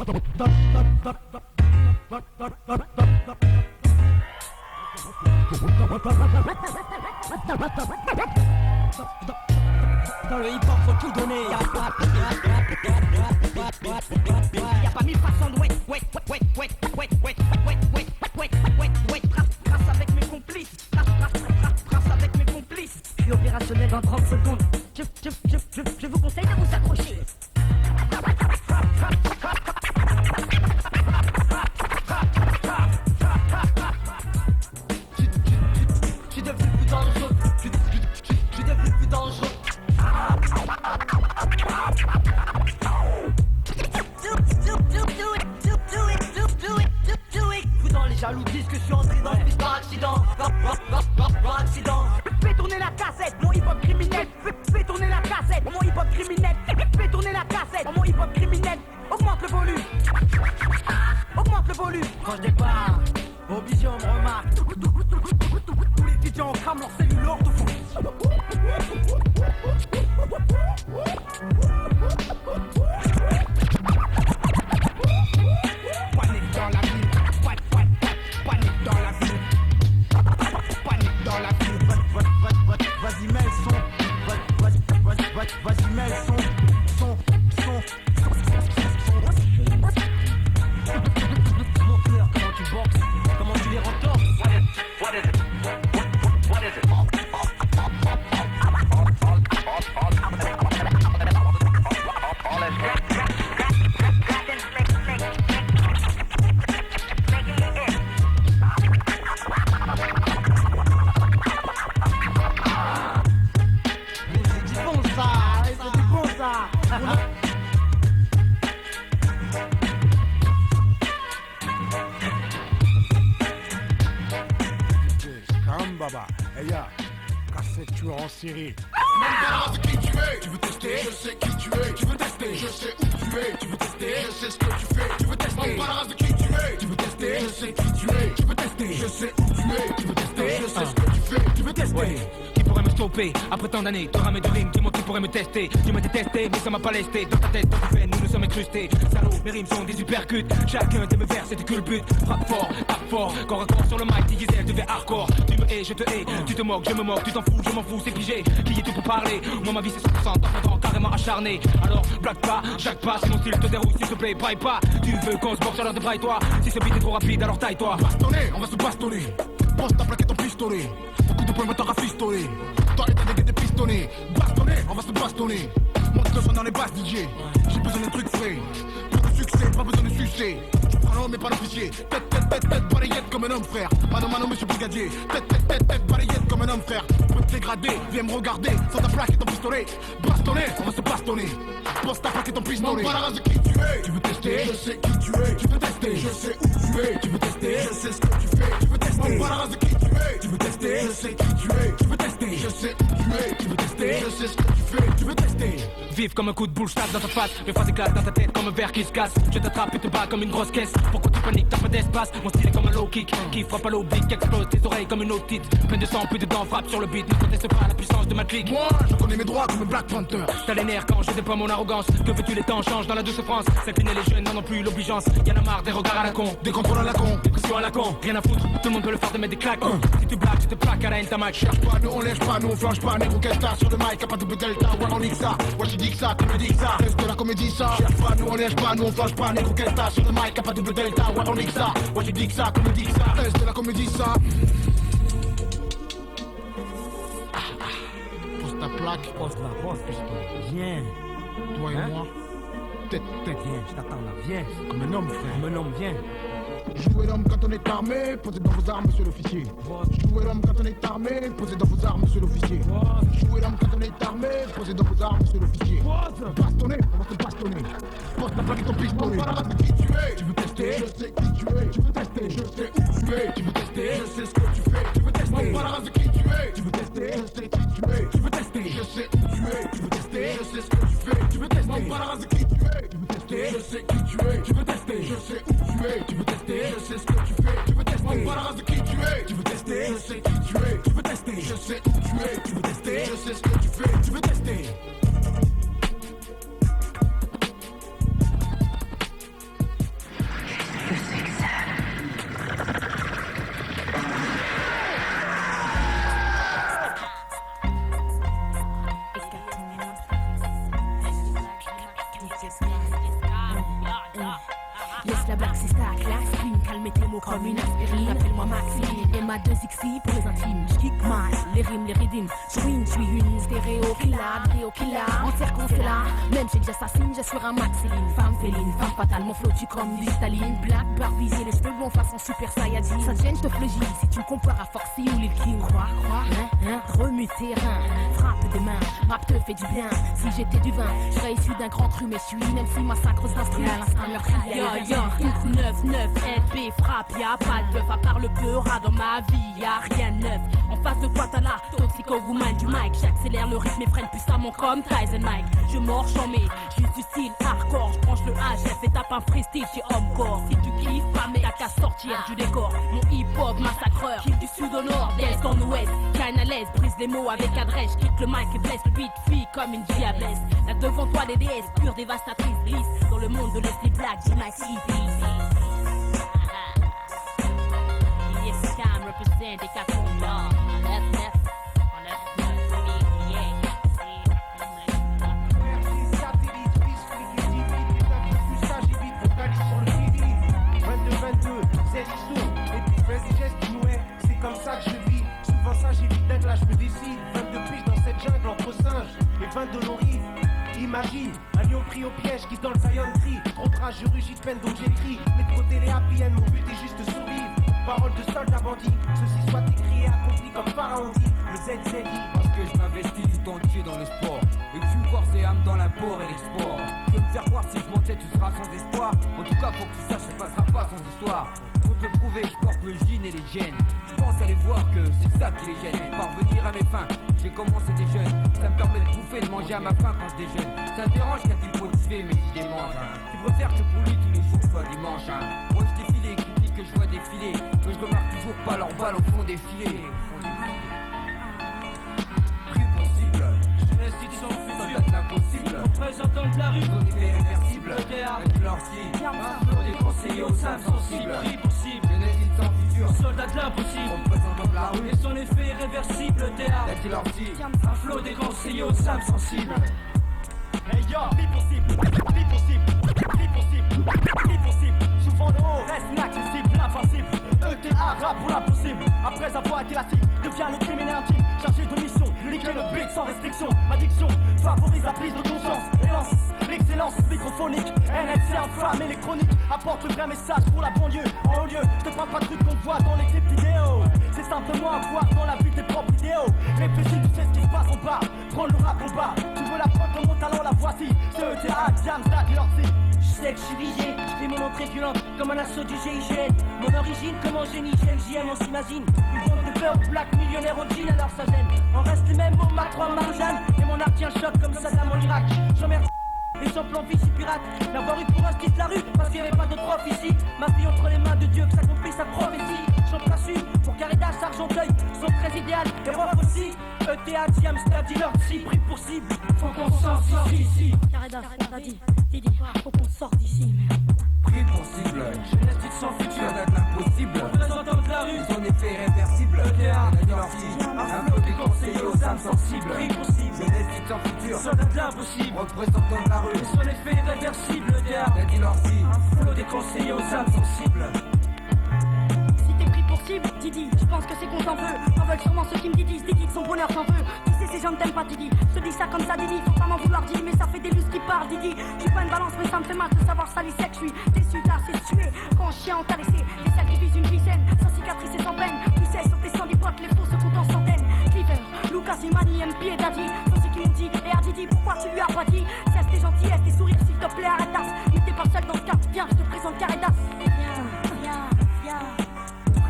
Dans le hip-hop faut tout donner. Y'a pas mille façons de wait. Trace avec mes complices. Trace avec mes complices. Je suis opérationnel dans 30 secondes. Je vous conseille de vous accrocher. Je suis devenu plus dangereux. Je suis devenu plus dangereux. Dans les jaloux disent que je suis entré dans le piste par accident. Par accident. Fais tourner la cassette, mon hip-hop criminel. Fais tourner la cassette, mon hip-hop criminel. Fais tourner la cassette, mon hip-hop criminel. Augmente le volume. Augmente le volume. Quand je débarque, vos visions me remarquent. Tous les étudiants crament leur cellule hors de fou. Panique dans la ville, panique dans la ville, panique dans la ville. Vas-y mets le son, vas-y mets le son. Montre-leur comment tu boxes, comment tu les rentorses. What is it? What is it? Baba, hey ya, cassette tueur en série. Même qui tu es, tu veux tester, je sais qui tu es, tu veux tester, je sais où tu es, tu veux tester, je sais ce que tu fais, tu veux tester. Même de qui tu es, tu veux tester, je sais qui tu es, tu veux tester, je sais où tu es, tu veux tester, je sais ce que tu fais, tu veux tester. Ouais. Qui pourrait me stopper après tant d'années, te ramer de rimes, dis-moi qui pourrait me tester. Tu m'as détesté, mais ça m'a pas lesté. Dans ta tête, dans tes veines, nous sommes incrustés. Salaud, mes rimes sont des uppercuts. Chacun de mes vers, c'est du culbut. Frappe fort, tape fort, corps à corps sur le mic, tu disais, devais hardcore. Tu me hais, je te hais, tu te moques, je me moque, tu t'en fous, je m'en fous, c'est pigé. Qui est tout pour parler? Moi, ma vie, c'est 100%, temps carrément acharné. Alors, blague pas, jacque pas, si mon style te dérouille, s'il te plaît, braille pas. Tu veux qu'on se boxe, alors débraille-toi. Si ce beat est trop rapide, alors taille-toi. Bastonner, on va se bastonner. Pose ta plaque et ton pistolet. Beaucoup de points vont te rafistoler. Toi, les t'as des pistonnés. Bastonner, on va se bastonner. Monte le son dans les basses DJ. J'ai besoin d'un truc frais. Pour le succès, pas besoin de sucer. Tu prends l'homme mais pas l'officier. Tête, balayette comme un homme frère. Mano, monsieur brigadier. Tête, balayette comme un homme frère. Peux te dégrader, viens me regarder. Sans ta plaque et ton pistolet. Bastonner, on va se bastonner. Pose ta plaque et ton pistolet. Pas la race de qui tu es. Tu veux tester, je sais qui tu es. Tu veux tester, je sais où tu es. Tu veux tester, je sais ce que tu fais. Tu veux tester. Pas la race de qui tu es. Tu veux tester, je sais qui tu es. Tu veux tester, je sais où tu es. Tu veux tester, je sais ce que tu fais. Tu veux tester. Vive comme un coup de boule, tape dans ta face. Mes phrases éclatent dans ta tête comme un verre qui se casse. Je t'attrape et te bats comme une grosse caisse. Pourquoi tu paniques, t'as pas d'espace. Mon style est comme un low kick qui frappe à l'oblique, qui explose tes oreilles comme une otite. Plein de sang, plus de dents, frappe sur le beat. Ne conteste pas la puissance de ma clique. Moi, je connais mes droits comme Black Panther. T'as les nerfs quand je déploie mon arrogance. Que veux-tu, les temps changent dans la douce France. S'incliner les jeunes n'en ont plus l'obligeance. Y'en a marre des regards à la con, des contrôles à la con, des pressions à la con. Rien à foutre, tout le monde peut le faire de mettre des claques. Si tu blagues, tu te plaques à la Ntamak. Cherche pas, nous on lèche pas, nous on flanche pas. Négro Kelta sur le mic, pas double delta. Ouais, on nique ça, ouais, je dis que ça, tu me dis que ça. Reste de la comédie ça. Cherche pas, nous on lèche pas, nous on flanche pas. Négro Kelta sur le mic, pas double delta. Ouais, on nique ça, ouais, je dis que ça, tu me dis que ça. Reste de la comédie ça. Pose ta plaque. Pose, viens. Toi et moi. Tête. Viens, je t'attends là, viens. Comme un homme, frère. Comme un homme, viens. Jouez l'homme quand on est armé, posez dans vos armes, monsieur l'officier. Jouez l'homme quand on est armé, posez dans vos armes, monsieur l'officier. Jouez l'homme quand on est armé, posez dans vos armes, monsieur l'officier. Bastonner, on va se bastonner. Pose ta plaque et ton pistolet. De qui tu es, tu veux tester, je sais qui tu es. Tu veux tester, je sais où tu es. Tu veux tester, je sais ce que tu fais. Tu veux tester, pas la race de qui tu es. Tu veux tester, je sais qui tu es. Tu veux tester, je sais où tu es. Tu veux tester, je sais ce que tu fais. Tu veux tester, pas la race de qui tu es. Tu veux tester, je sais qui tu es. Tu veux tester, je sais où tu es. Tu veux tester, je sais ce que tu fais. Tu veux tester, pas la race de qui tu es. Tu veux tester, je sais qui tu es. Tu veux tester, je sais où tu es. Tu veux tester, je sais ce que tu fais. Tu veux tester. mots comme une aspirine. Appelle-moi Maxime et ma 2XI pour les intimes. J'kick mal, les rimes, les rythmes. Je suis une stéréo killa, en cercle c'est là. Même chez j'assassine, j'assure un maxiline. Femme féline, femme fatale, mon flow tu comme du Staline. Black, barbisé, les cheveux blonds façon super saiyajin. Ça te gêne, je te flégile si tu me compares à Foxy ou Lil King. Crois, remue terrain, frappe des mains, rap te fait du bien. Si j'étais du vin, je serais issu d'un grand cru, mais je suis même si massacreuse d'instru à l'instinct meurtrier. Yo, 9, LB, frappe, y'a pas de bœuf à part le beurre dans ma vie, y'a rien de neuf. En face de toi t'as la toxico woman du mic. J'accélère le rythme et freine puissamment comme Tyson Mike. Je mords chamé, juste du style hardcore. J'branche le HF et tape un freestyle chez Homecore. Si tu kiffes pas mais t'as qu'à sortir du décor. Mon hip-hop massacreur, kill du sud au nord, d'est en ouest. Canne à l'aise, brise les mots avec adresse. Quitte le mic et blesse le beat, fuit comme une diablesse. Là devant toi les déesses, pure dévastatrice glisse. Dans le monde de Leslie Black, J-Max Yes, Cam represent des 4 mondes. C'est comme ça que je vis. Souvent ça j'évite d'être là, je me décide. 22 piges dans cette jungle entre singes et 22 loris. Imagine, un lion pris au piège qui dans le Zion crie. Trop de rage, je rugis de peine donc j'écris. Métro télé happy end, mon but est juste de survivre. Parole de soldat bandit, ceci soit écrit et accompli comme Pharaon dit. Le ZZI. Parce que je m'investis tout entier dans le sport. Et que je suis corps et âme dans l'import et l'export. Je veux me faire voir si je mentais, tu seras sans espoir. En tout cas, faut que tu saches, ça passera pas sans histoire. Pour te le prouver, je porte le gène et les gènes. Je pense aller voir que c'est ça qui les gêne. Parvenir à mes fins, j'ai commencé des jeunes. Ça me permet de bouffer, de manger à ma faim quand je déjeune. Ça te dérange qu'un type motivé mais qui démange. Tu préfères que pour lui tous les jours soit dimanche. Moi je défile et critique que je vois défiler. Que je remarque toujours pas leur balle au fond des filets. Plus possible, L'institution ça future, date l'impossible. représentant de la rue, On est irréversible. le théâtre, Avec leur style, un des conseillers aux âmes sensibles, prix possible, je n'hésite sans futur. soldat de l'impossible, Représentant de la rue, et son effet irréversible, le théâtre, avec leur style. un flot des conseillers aux âmes sensibles. Hey yo, prix possible, prix possible, prix possible, prix possible. Souvent le haut reste inaccessible, invincible. ETA rap pour l'impossible. Après avoir été la cible, devient le criminel intime. Chargé de mission, liquer le beat sans restriction. Addiction, favorise la prise de conscience. Élance, l'excellence microphonique. NFC infâme électronique. Apporte le vrai message pour la banlieue. En haut lieu, je te parle pas de trucs qu'on voit dans les clips vidéo. C'est simplement à voir dans la vie tes propres vidéos. Réfléchis, tu sais ce qui se passe en bas. Prends le rap en bas. Tu veux la preuve de mon talent, la voici. C'est ETA, Diam, Zad, Lorsi. Je sais que je suis visé, je fais mon entrée violente comme un assaut du GIGN. Mon origine comme en génie, GMJM, on s'imagine. Une bande de peur, black millionnaire au jean, alors ça gêne. On reste les mêmes mots, Mac 3, Marjane. Et mon art tient choc comme Saddam en Irak. J'emmerde et sans plan vie, je suis pirate. L'avoir eu pour un style de la rue, parce qu'il n'y avait pas d'autre prof ici. Ma vie entre les mains de Dieu, que s'accomplit sa prophétie. J'en place une pour Caridas, Argenteuil, son très idéal, et roi aussi. ETA, Diam, Stadi, Lord, si, pris pour cible. Faut qu'on sorte ici. Caridas, t'as dit, Didi, faut qu'on sorte d'ici, merde. Prix possible, Jeunesse dite sans futur, ça date l'impossible. représentant de la rue, Son effet irréversible. ETA, Avec leur style, un peu des conseillers aux âmes sensibles. prix possible, Je n'hésite sans futur. soldat de l'impossible. Représentant de la rue, Et son effet irréversible, le théâtre, a dit leur style. un flot des conseillers aux âmes sensibles. Si t'es pris pour cible, Didi, je pense que c'est qu'on t'en veut. T'en veulent sûrement ceux qui me disent, Didi, de son bonheur j'en veux. Tu sais, ces gens ne t'aiment pas, Didi. Je te dis ça comme ça, Didi, faut pas m'en vouloir, Didi. Mais ça fait des lustres qui parlent, Didi. Je suis pas une balance, mais ça me fait mal de savoir ça, les secs. Je suis déçu, t'as assez tué. Quand un chien caressé, les celles qui visent une vie saine, sans cicatrice et sans peine. Tu sais, sur tes 110 potes, les faux se comptent en centaines. Cleaver, Lucas, Imani, MP et Daddy. Sont ceux qui m'ont dit, et Didi, pourquoi tu lui as pas dit? Cesse tes gentillesses, tes sourires, s'il te plaît, arrête d'as. Mais t'es pas seul dans ce cas, viens, je te présente Caridas. Viens.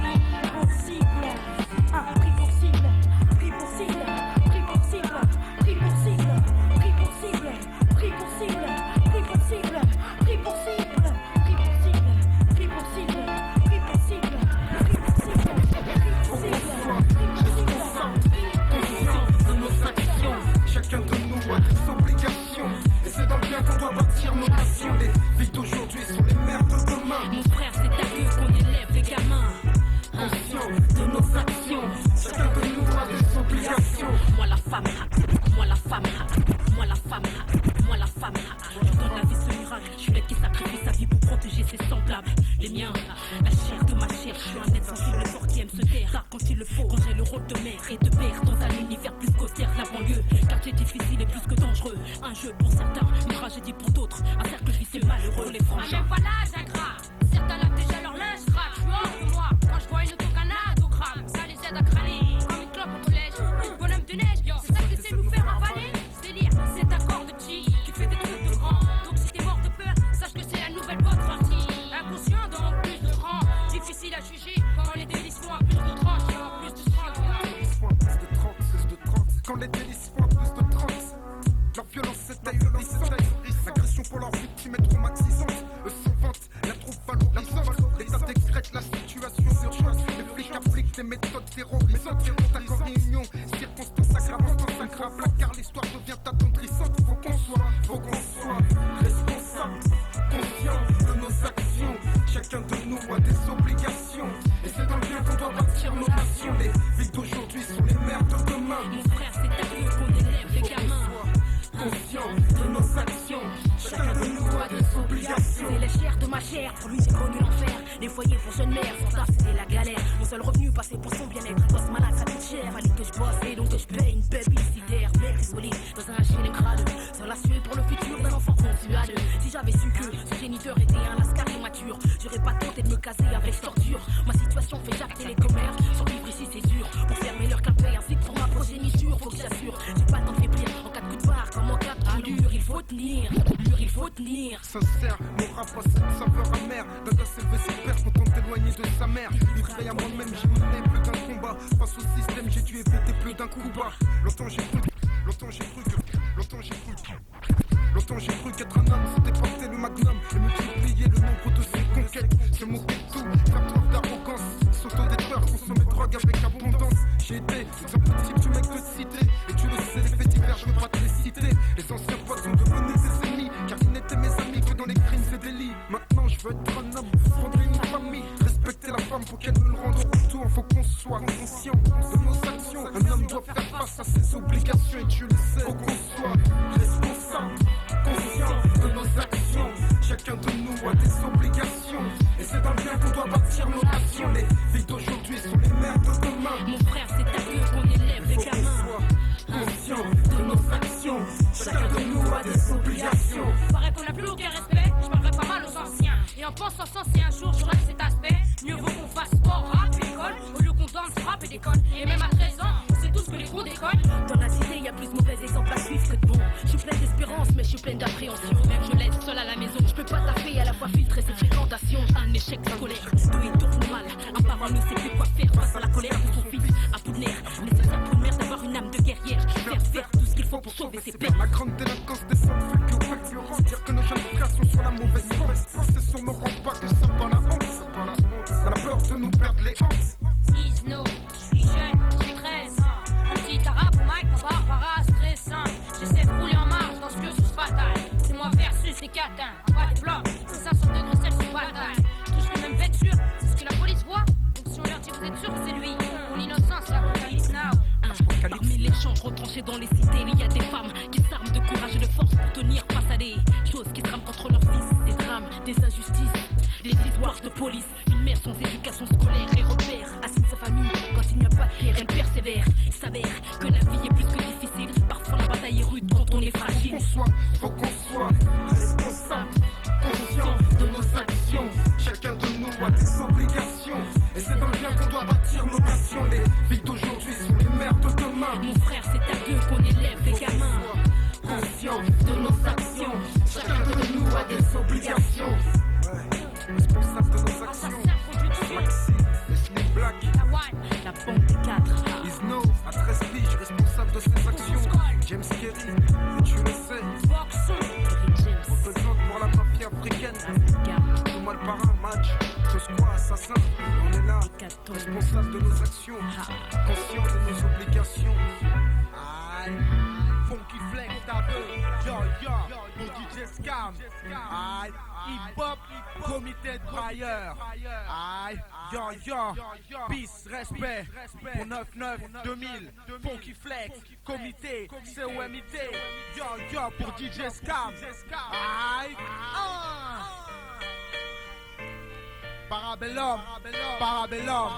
Prix pour cible. Un prix pour cible. Prix pour cible. Prix pour cible. Prix pour cible. Prix pour cible. Prix pour cible. Prix pour cible. Prix pour cible. Prix pour cible. Prix pour cible. Prix pour cible. le faut. Quand j'ai le rôle de mère et de père dans un univers plus qu'austère, la banlieue. Quartier difficile et plus que dangereux. Un jeu pour certains, une tragédie pour d'autres. Un cercle vicieux malheureux, les frangins. Même pas l'âge ingrat. Certains lavent déjà leur linge sale. Je suis hors de moi quand je vois une autocanade au crâne. Ça les aide à crâner comme une clope au collège. Bonhomme de neige, c'est ça que c'est nous faire avaler. C'est lire, c'est un corps de chi qui fait des trucs de grand. Donc si t'es mort de peur, sache que c'est la nouvelle bonne partie. Inconscient donc plus de rang. Difficile à juger quand les délices font à plus de 30. Plus de 30. Plus de 30. Quand les délices font à plus de 30. Leur violence est ahurissante. L'agression pour leurs victimes est traumatisante. Eux s'en vantent, la troupe valorisante. L'État décrète la situation d'urgence. Les flics appliquent des méthodes terrorisantes. D'accord, réunion, circonstances aggravantes. Un grave car l'histoire devient attendrissante. Faut qu'on soit responsable, conscient de nos actions. Chacun de nous a des obligations. Et c'est dans le bien qu'on doit bâtir nos nations. Les villes d'aujourd'hui sont les mères de demain. Mon frère, c'est à eux qu'on élève les gamins. Conscient de nos actions. Chacun de nous a des obligations. C'est la chair de ma chair, pour lui j'ai connu l'enfer. Les foyers pour jeunes mères, sans taf c'était la galère. Mon seul revenu passé pour son bien-être. Bosse malade, ça coûte cher. Fallait que je bosse et donc que je paye une babysitter. Mère isolée dans un HLM crade. Sans la suer pour le futur d'un enfant conçu à deux. Si j'avais su que ce géniteur était un lascar immature, j'aurais pas tenté de me caser avec torture. Ma situation fait jacter les commerces. Survivre ici c'est dur. Pour fermer leur café ainsi que pour ma progéniture. Faut que j'assure, j'ai pas le temps de faiblir. En cas de coup de barre comme en cas de coup dur, il faut tenir. Il faut tenir. Sincère, mon rap a cette saveur amère. D'un gars s'élevé ses pères, content d'éloigner de sa mère. Livré à moi-même, j'ai mené plus d'un combat. Face au système, j'ai dû éviter plus d'un coup bas. Longtemps j'ai cru qu'être un homme, c'était porter le magnum et multiplier le nombre de ses conquêtes. Se moquer de tout, faire preuve d'arrogance, s'auto-détruire, consommer drogue avec abondance. J'ai été exemple type du mec de cité. Et tu le sais, les faits divers, je veux pas te les citer. Les anciens potes sont devenus des ennemis, car ils n'étaient mes amis que dans les crimes et délits. Maintenant je veux être un homme, fonder une famille, respecter la femme pour qu'elle me le rende au retour. Faut qu'on soit conscient de nos actions. Un homme doit faire face à ses obligations et tu le sais. Faut qu'on soit responsable, conscient de nos actions. Chacun de nous a des obligations. Et c'est dans le bien qu'on doit bâtir nos nations. Les filles d'aujourd'hui sont les mères de demain. Mon frère, c'est à eux qu'on élève les gamins. Conscient de nos actions. Chacun de nous a des obligations. Paraît qu'on n'a plus aucun respect. Je parlerai pas mal aux anciens. Et en pensant ça, si un jour j'aurai cet aspect, mieux vaut qu'on fasse sport, rap et école, au lieu qu'on danse, rap et déconne. Et même à 13 ans, on sait tous que les gros déconnent. Dans la cité, y a plus mauvais exemples à suivre que de bons. Je suis pleine d'espérance, mais je suis pleine d'appréhension. Même je laisse seule à la maison. Je peux pas taffer à la fois filtrer ses fréquentations. Un échec scolaire, tout il tourne mal. Un parent ne sait plus quoi faire face à la colère de son fils. À bout de nerfs, nécessaire pour une mère d'avoir une âme de guerrière. Faire tout ce qu'il faut pour sauver ses pères. La grande délinquance descend fulgurant. Dire que nos jeunes frères sont sur la mauvaise voie. C'est sur nos remparts que ça bat la honte. On a peur de nous perdre les hantes. Isno, je suis jeune, j'ai 13 ans. Un petit arabe au mic, mon barbara stressant. J'essaie de rouler en marche dans ce que sous bataille. C'est moi versus les catins, en bas des blocs. C'est 500 de grossesse sous bataille. Tous les mêmes vêtures, c'est ce que la police voit. Donc si on leur dit vous êtes sûr que c'est lui, mon innocence, la police now. Parmi les champs retranchés dans les cités, il y a des femmes qui s'arment de courage et de force pour tenir face à des choses qui trament contre leurs fils. Des drames, des injustices, des histoires de police. Une mère sans éducation scolaire et repère assigne sa famille. Quand il n'y a pas de guerre, elle persévère. Il s'avère que la vie est plus que difficile. Parfois la bataille est rude quand on est fragile. Faut qu'on soit responsable, conscient de nos actions. Chacun de nous a des obligations. Et c'est dans le bien qu'on doit bâtir nos nations. Les filles d'aujourd'hui sont les mères de demain. Mon frère, c'est à eux qu'on élève les gamins. Conscient de nos actions. Chacun de nous a des obligations. Responsable de nos actions. Maxi, Leslie Black, La banque des 4. Isno, à 13 piges, responsable de ses actions. James Kerry, et tu le sais. Représente pour la mafia africaine. Tout mal parrain, match. Tosquois, assassin. On est là, responsable de nos actions. Conscient de nos obligations. Aïe, Funky Flex, t'as vu? Yo, yo, pour DJ Scam. Aïe, hip-hop, comité de brailleurs. Aïe, yo, yo, peace, respect. Pour 9-9, 2000, Funky Flex, comité, COMIT. Yo, yo, pour DJ Scam. Aïe, Parabellum, parabellum.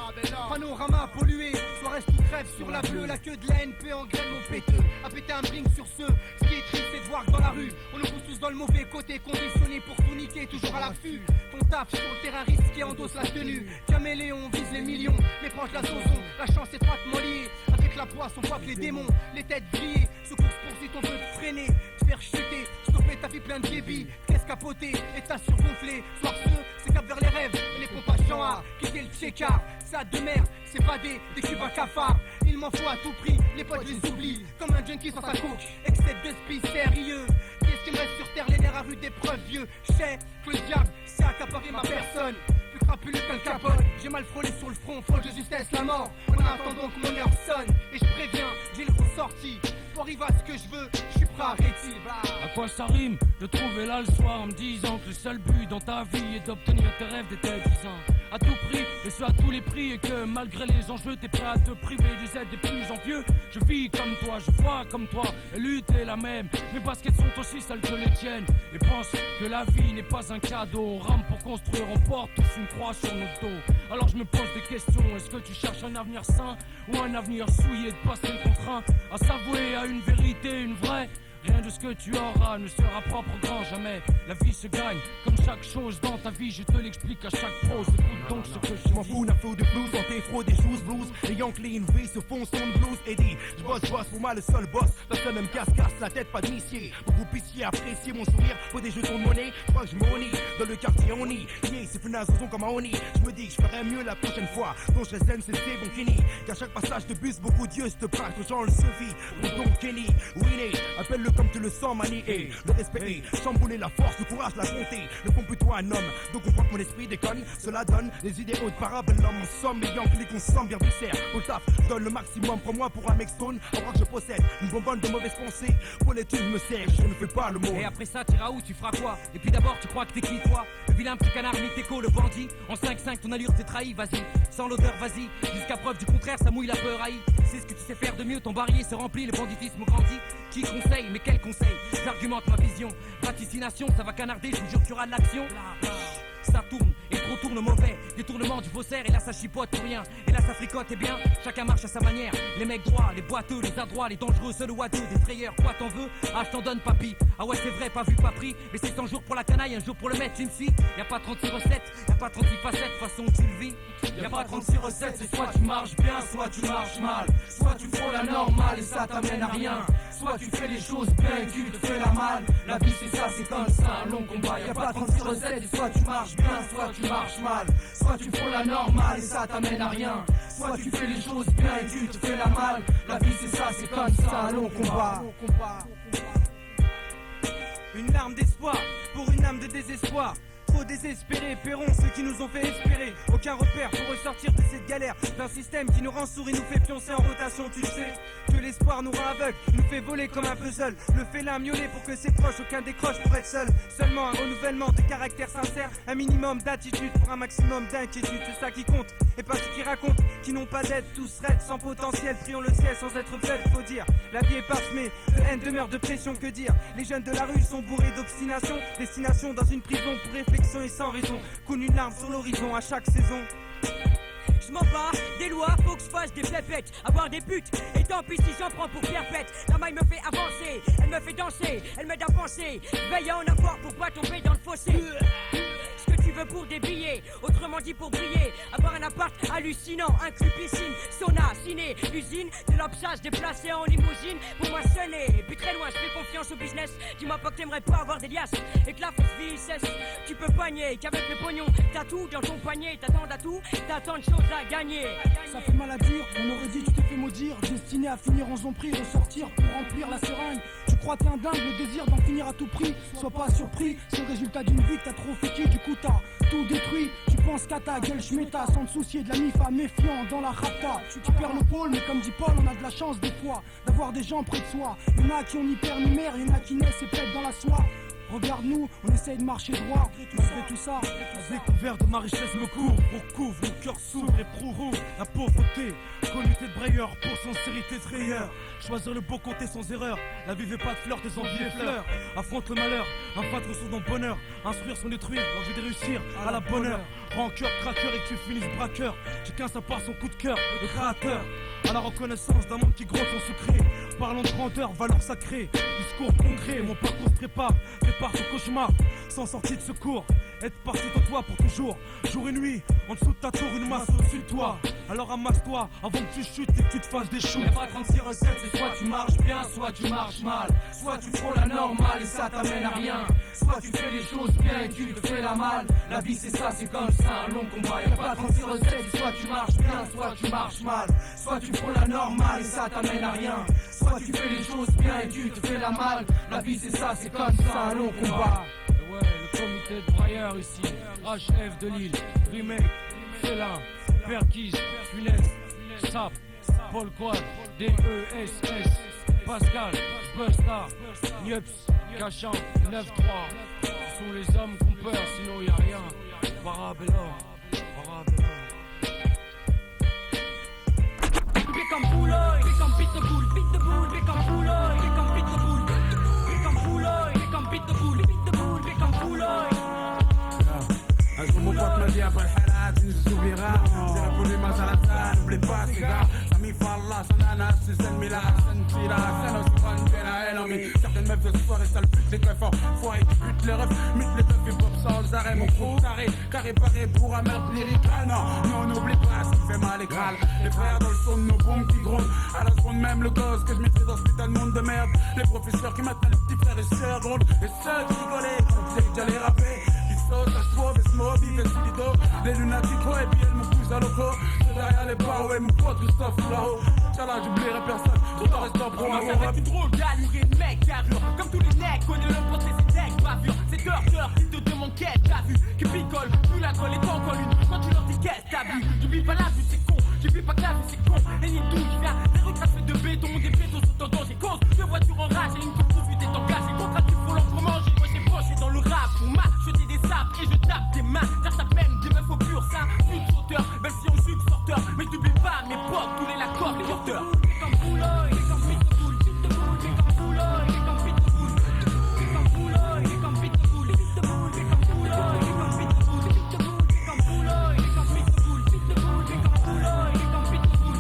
Panorama pollué, soit reste ou crève sur la bleue. La queue de la NP en graine, mon péteux. A péter un bling sur ce. Ce qui est triste, c'est de voir que dans la rue, on nous pousse tous dans le mauvais côté, conditionné pour tout niquer, toujours à l'affût. Ton taf sur le terrain risqué, endosse la tenue. Caméléon, vise les millions, les proches la sauson. La chance étroitement liée, avec la poisse, on voit que les démons, les têtes grillées. Ce course poursuite, on veut te freiner, te faire chuter, stopper ta vie plein de débit, qu'est-ce capoté, et t'as surgonflé. Soir ce, c'est cap vers les rêves, et les pompes à Jean A, quitter le tchécard, ça de merde, s'évader, des cubes à cafard. Il m'en faut à tout prix, les potes je les oublie, comme un junkie sans sa coke, excès de spi sérieux. Qu'est-ce qui me reste sur terre, les nerfs à rude épreuve, vieux. J'sais que le diable, c'est accaparer ma personne. Plus crapuleux qu'un capote, j'ai mal frôlé sur le front, faute de justesse la mort. En attendant que mon heure sonne, et je préviens, j'ai le ressorti. Pour arriver à ce que je veux, je suis prêt à arrêter. À quoi ça rime de trouver là le soir en me disant que le seul but dans ta vie est d'obtenir tes rêves d'été disant à tout prix et ce à tous les prix et que malgré les enjeux t'es prêt à te priver des aides des plus envieux. Je vis comme toi, je vois comme toi et lutte est la même. Mes baskets sont aussi celles que les tiennes et pense que la vie n'est pas un cadeau. On rame pour construire, on porte tous une croix sur notre dos. Alors je me pose des questions, est-ce que tu cherches un avenir sain ou un avenir souillé de passer le contraint à s'avouer à une vérité, une vraie? Rien de ce que tu auras ne sera propre au grand jamais. La vie se gagne comme chaque chose dans ta vie. Je te l'explique à chaque prose. Écoute donc ce que je m'en fous d'un feu de blues, dans tes froids des choses blues. Les Yankees une vie se font son blues. Et dit, je bosse pour moi le seul boss. Personne ne me casse la tête, pas d'initié. Beaucoup pitié, apprécier mon sourire. Faut des jetons de monnaie, je crois que je m'ennuie. Dans le quartier on y, yeah, c'est plus sont comme un oni. Je me dis que je ferais mieux la prochaine fois. Donc je zen, c'est bon Kenny. Qu'à chaque passage de bus, beaucoup Dieu se braque. Aux gens le suffit. Donc Kenny, Winnie, appelle-le comme tu le sens manier. Le respect, chambouler la force, le courage, la bonté. Ne font plutôt un homme, donc on croit que mon esprit déconne. Cela donne les idéaux de parabellum. En somme, les gens qui consomment bien viscères. Au taf, je donne le maximum, prends-moi pour un mec stone. En croit que je possède une bonbonne de mauvaises pensées. Pour les thunes me sert, je ne fais pas le mot. Et après ça, t'iras où, tu feras quoi? Et puis d'abord, tu crois que t'es qui toi? Le vilain petit canard, Nitéco, le bandit. En 5-5, ton allure t'es trahi, vas-y. Sans l'odeur, vas-y. Jusqu'à preuve du contraire, ça mouille la peur haïe. C'est ce que tu sais faire de mieux, ton barillet se remplit, le banditisme grandit. Qui conseille? Mais quel conseil? J'argumente ma vision. Vaticination, ça va canarder, je vous jure qu'il y aura de l'action. Ça tourne, et trop tourne mauvais. Détournement du faussaire, et là ça chipote pour rien. Et là ça fricote, et bien, chacun marche à sa manière. Les mecs droits, les boiteux, les adroits, les dangereux, seuls ou à deux, des frayeurs, quoi t'en veux? Ah je t'en donne papy. Ah ouais c'est vrai, pas vu, pas pris. Mais c'est 100 jours pour la canaille, un jour pour le mettre, une fille. Y'a pas 36 recettes, y'a pas 36 facettes, façon tu le vis. Y'a pas 36 recettes, c'est soit tu marches bien, soit tu marches mal. Soit tu prends la normale et ça t'amène à rien. Soit tu fais les choses bien et tu te fais la mal. La vie c'est ça, c'est comme ça, un long combat. Y'a pas 36 recettes, et soit tu marches bien, soit tu marches mal. Soit tu prends la normale et ça t'amène à rien. Soit tu fais les choses bien et tu te fais la mal. La vie c'est ça, c'est comme ça, un long combat. Une larme d'espoir pour une âme de désespoir. Trop désespérés, paieront ceux qui nous ont fait espérer. Aucun repère pour ressortir de cette galère. D'un système qui nous rend sourds et nous fait pioncer en rotation, tu le sais. Que l'espoir nous rend aveugles, nous fait voler comme un puzzle. Le félin miauler pour que ses proches, aucun décroche pour être seul. Seulement un renouvellement de caractère sincère. Un minimum d'attitude pour un maximum d'inquiétude. C'est ça qui compte, et pas ceux qui racontent, qui n'ont pas d'aide, tous raides, sans potentiel. Prions le ciel sans être faible, faut dire. La vie est parsemée de haine, de meurtre, de pression, que dire. Les jeunes de la rue sont bourrés d'obstination. Destination dans une prison pour réflexion et sans raison. Coule une larme sur l'horizon à chaque saison. Je m'en bats des lois, faut que je fasse des pépettes, avoir des buts, et tant pis si j'en prends pour perpète. La maille me fait avancer, elle me fait danser, elle m'aide à penser. Veille à en avoir pour pas tomber dans le fossé. Ce que tu veux pour des billets, autrement dit pour briller. Avoir un appart hallucinant, inclus piscine, sauna, ciné, usine, de l'obsage déplacé en limousine. Pour moi ce n'est plus très loin, je fais confiance au business. Dis-moi pas que t'aimerais pas avoir des liasses et que la fausse vie cesse. Tu peux pogner qu'avec le pognon, t'as tout dans ton panier, t'attends à tout, t'as tant de choses à gagner. Ça fait mal à dire, on aurait dit tu t'es fait maudire. Destiné à finir en zombie, ressortir pour remplir la seringue. Tu crois t'es un dingue, le désir d'en finir à tout prix. Sois pas surpris, c'est le résultat d'une vie que t'as trop féqui. Du coup t'as tout détruit, tu penses qu'à ta gueule j'méta. Sans te soucier de la mifa, méfiant dans la rapta. Tu perds le pôle, mais comme dit Paul, on a de la chance des fois d'avoir des gens près de soi. Y'en a qui ont ni père ni mère, y'en a qui naissent et pètent dans la soie. Regarde-nous, on essaye de marcher droit. Malgré tout ça, la découverte de ma richesse me couvre. Recouvre, mon cœur s'ouvre, éprouve la pauvreté. Qualité de brailleur, pour sincérité de rayeur. Choisir le beau côté sans erreur. La vie veut pas de fleurs, des envies et fleurs. Affronte le malheur, afin de ressourcer dans le bonheur. Instruire sans détruire, l'envie de réussir à la bonne heure. Rancœur, craqueur et que tu finisses braqueur. Chacun sa part, son coup de cœur, le créateur. À la reconnaissance d'un monde qui gronde son secret. Parlons de grandeur, valeur sacrée. Discours concret, mon parcours se prépare ton cauchemar, sans sortie de secours. Être parti en toi pour toujours. Jour et nuit, en dessous de ta tour, une masse au-dessus de toi. Alors amasse-toi avant que tu chutes et que tu te fasses des choux. Y'a pas 36 recettes, c'est soit tu marches bien, soit tu marches mal. Soit tu prends la normale et ça t'amène à rien. Soit tu fais les choses bien et tu te fais la mal. La vie c'est ça, c'est comme ça, un long combat. Y'a pas 36 recettes, c'est soit tu marches bien, soit tu marches mal. Soit tu prends la normale et ça t'amène à rien. Soit tu fais les choses bien et tu te fais la mal. La vie c'est ça, c'est comme ça, un long combat. Ouais, le comité de brailleurs ici, HF de Lille, Remake, Félin, Perkis, Funès, Sap, Paul Quad, DESS, Pascal, Busta, Nieps, Cachan, 9-3. Ce sont les hommes qu'on peur, sinon y'a rien. Parabellum, Parabellum. Fais comme Boulogne, fais comme Pitbull, Pitbull, fais comme Boulogne, fais comme Pitbull, fais comme Boulogne, fais comme Pitbull, Pitbull, fais comme Boulogne. Un jour mon pote m'a dit après le halal, tu ne s'oublieras. J'ai répondu ma salade, n'oublie pas ces gars. Sami Fallah, son ananas, ses ennemis là, Sentira, c'est aussi bonne que la haine en vie. Certaines meufs de ce soir et ça le pute, les coffres, foiré qui bute les refs, mute les teufs et pop sans arrêt. Mon gros carré paré pour un meurtre lyrical. Non, n'oublie pas, ça me fait mal les crâles. Les frères dans le son de nos bombes qui grondent. À la seconde même le gosse que je maîtrise dans ce putain de monde de merde. Les professeurs qui m'attendent les petits frères et sœurs grondes. Et ceux qui rigolaient, quand je disais que j'allais rapper. Ça se trouve, et smoke, il fait silido. Les lunatiques, et puis elle me pousse à l'oco. C'est derrière les barreaux, et mon pote Christophe là-haut. Tiens-là, j'oublierai personne, tout en restant pro. Ça va être une drôle d'allure et de mec carrure. Comme tous les necks, connaît le pote et ses decks bavure. C'est heure qui te demande qu'est-ce t'as vu. Qui picole, plus la colle est encore une. Quand tu leur dis qu'est-ce t'as vu. J'oublie pas la vue, c'est con. J'oublie pas que la vue, c'est con. Et ni d'où je viens, des retraces faites de béton. Des bétons sont en danger, cause de voitures en rage. Et une course est engagée. Contrat du volant pour manger. Moi j'ai broché dans le rap. On m'a jeté des sapes et je tape des mains. J'attaque même des meufs au pur sein. Une sauteur, même si on suit sorteur. Mais t'oublies pas mes potes, tous les laccords, les porteurs. Fais comme Boulogne, fais comme Pitbull, Pitbull, fais comme Boulogne, fais comme Pitbull. Fais comme Boulogne, fais comme Pitbull, Pitbull, fais comme Boulogne, fais comme Pitbull, Pitbull, fais comme Boulogne, fais comme Pitbull, Pitbull, fais comme Boulogne, fais comme Pitbull.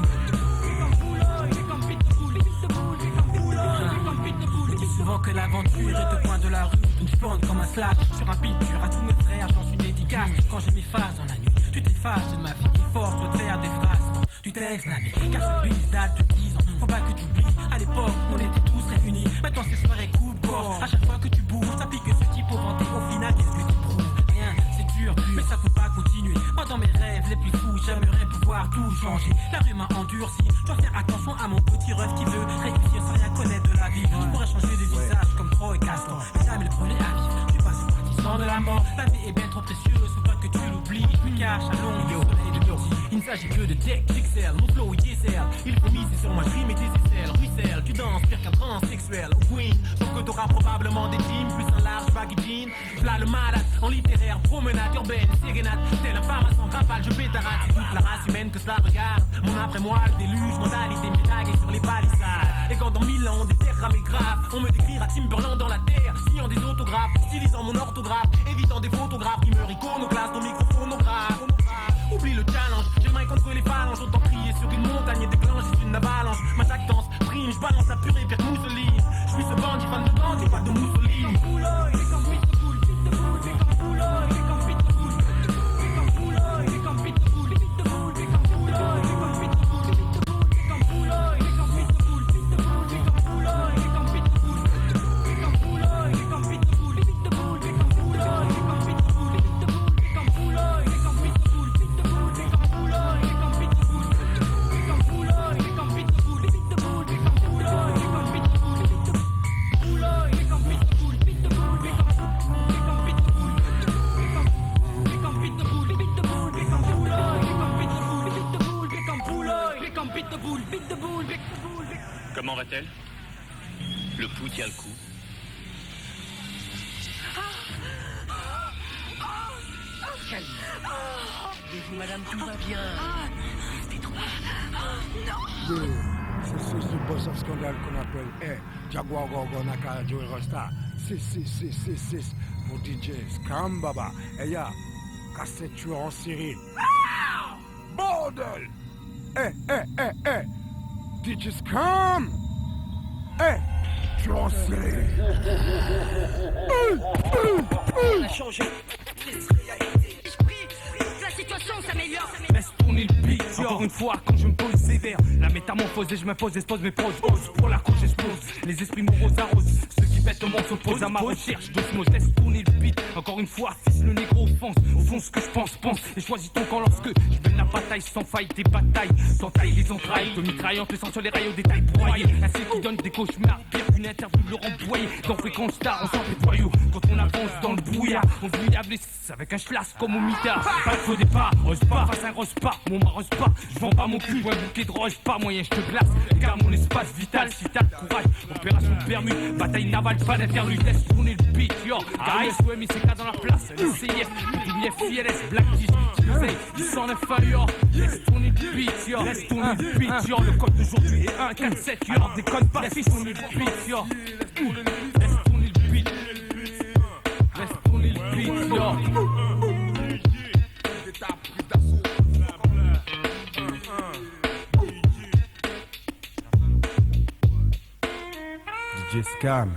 Fais comme Boulogne, fais comme Pitbull, Pitbull, fais comme Boulogne, fais comme Pitbull. Je dis souvent que l'aventure est au coin de la rue. Je plante comme un slash sur un picture à tous mes frères, j'en suis dédicace. Quand j'ai mes phases dans la nuit, tu t'effaces de ma vie qui force de faire des phrases. Tu t'exes la vie, car cette vie date de 10 ans. Faut pas que tu oublies, à l'époque on était tous réunis. Maintenant c'est soirée coupe-gorge. À chaque fois que tu bouges, ça pique ce type au ventre. Au final, qu'est-ce que tu prouves? Rien, c'est dur, mais ça peut pas continuer. Moi dans mes rêves les plus fous, j'aimerais pouvoir tout changer. La rue m'a endurci, je dois faire attention à mon petit rêve qui veut réussir sans rien connaître de la vie. Je pourrais changer de visage comme Troy et Castor, mais jamais le premier à vivre. Je suis passé partisan de la mort, la vie est bien trop précieuse, faut pas que tu l'oublies. Je me cache à l'ombre du soleil de midi. Il ne s'agit que de tech, pixel, mon flow est diesel. Il faut miser sur moi, je ris mes aisselles, ruisselle. Tu danses pire qu'un transsexuel, queen. Sauf que t'auras probablement des jeans, plus un large baggy jean. J'plat le malade, en littéraire, promenade urbaine, sérénade. Telle un femme à son rafale, je pétarade. C'est toute la race humaine que cela regarde. Mon après-moi, le déluge, mentalité médaillée sur les palissades. Et quand dans 1000 ans, on déterrera mes graves, on me décrira Timberland dans la terre, signant des autographes, stylisant mon orthographe, évitant des photographes qui me iconoclastent, ton microphonographe. Oublie le challenge, j'ai le main contre les phalanges. J'entends crier sur une montagne et déclenche une avalanche. Ma jactance prime, je balance la purée vers Mussolini. Je suis ce bandit fan de bande et pas de Mussolini. Boulogne, fais comme Pitbull, Pitbull, fais comme Boulogne, fais comme Pitbull. Fais comme Boulogne, fais comme Pitbull, Pitbull, fais comme Boulogne, fais comme Pitbull, Pitbull, fais comme Boulogne, fais comme Pitbull, Pitbull, fais comme Boulogne, fais comme Pitbull. Fais comme Boulogne, fais comme Pitbull, Pitbull, fais comme Boulogne, fais comme Pitbull, Pitbull, fais comme Boulogne, fais comme Pitbull, Pitbull, fais comme Boulogne, fais comme Pitbull. Fais comme Boulogne, fais comme Pitbull, Pitbull, fais comme Boulogne, fais comme Pitbull, Pitbull. Boulogne, fais comme Pitbull, Pitbull, fais comme Pitbull. Fais comme Pitbull, Pitbull, fais comme Boulogne, fais comme Pitbull, Pitbull, fais comme Boulogne, fais comme Pitbull, Pitbull, Pitbull. Comment va-t-elle? Le pouls tient le coup. calme. Vas-y, madame, tout va bien. Restez tranquille. C'est ce boss of scandale qu'on appelle Jaguar Gorgon Naka Joey Rasta. 6 pour DJ Scam Baba. Et y'a cassette tueur en série. Bordel! DJ Scam! Tueur en série! On a changé. La situation s'améliore. Laisse tourner le beat, encore une fois quand je me pose sévère. La métamorphose et je m'impose, expose mes poses. Ose pour la couche, j'explose. Les esprits moraux arrosent. Ceux qui bêtent le monde s'opposent à ma recherche d'osmose. Laisse tourner le beat, encore une fois, fils le négro offense. Au fond ce que je pense. Et choisis ton camp lorsque je mène la bataille sans faille. Tes batailles, t'entailles les entrailles. De mitraillantes, le sang sur les rails au détail broyé. Ainsi qui donne des cauchemars, pire qu'une interview le renvoyer. Dans fréquence star, on sent les voyous. Quand on avance dans le brouillard, on se dit avec un schlass comme au mitard. Pas de faux départ, rose pas, face à un rose pas, mon m'arrose pas, je vends pas mon cul, un bouquet de rose, pas moyen, je te glace, car mon espace vital, si t'as le courage, opération de Bermude, bataille navale, pas d'interlude, laisse tourner le beat, yo, car les SOM, ICK dans la place, les CIF, WF, ILS, Black 10, Tuesday, du 109 yo, laisse tourner le beat, yo, laisse tourner le beat, yo, le code d'aujourd'hui est 1, 4, 7, yo, déconne pas, laisse tourner le beat, yo, laisse tourner le beat, laisse tourner le beat, yo. Scam.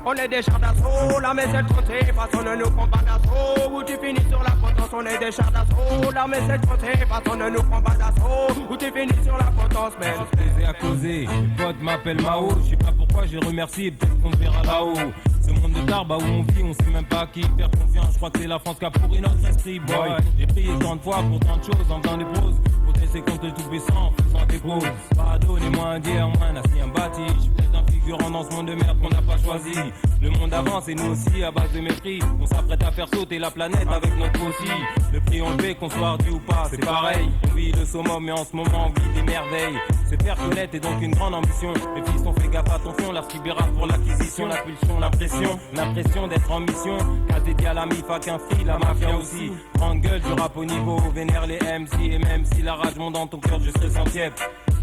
On est des chars d'assaut, l'armée c'est le trotter, façon ne nous prend pas d'assaut. Où tu finis sur la potence, on est des chars d'assaut. L'armée c'est le trotter, façon ne nous prend pas d'assaut. Où tu finis sur la potence, mais j'ai à causer, le pote m'appelle Mao. Je sais pas pourquoi j'ai remercié, peut-être qu'on verra là-haut. Ce monde de Darba où on vit, on sait même pas à qui faire confiance. Je crois que c'est la France qui a pourri notre esprit, boy. J'ai prié tant de fois pour tant de choses en faisant des pauses. Protester contre le tout-puissant en faisant des pauses. Pardonnez-moi un dieu, moins assis un bâti. Je suis peut-être un figurant dans ce monde de merde qu'on n'a pas choisi. Le monde avance et nous aussi à base de mépris. On s'apprête à faire sauter la planète avec notre aussi. Le prix on le paie, qu'on soit ardu ou pas, c'est pareil. On vit le summum mais en ce moment on vit des merveilles. Se faire connaître est donc une grande ambition. Les fils ont fait gaffe, attention, lorsqu'ils verra pour l'acquisition. La pulsion, l'impression d'être en mission. KZD à la MIF, à qu'un free, la mafia aussi. Grande gueule du rap au niveau, vénère les MC. Et même si la rage monte dans ton cœur, je serai centième.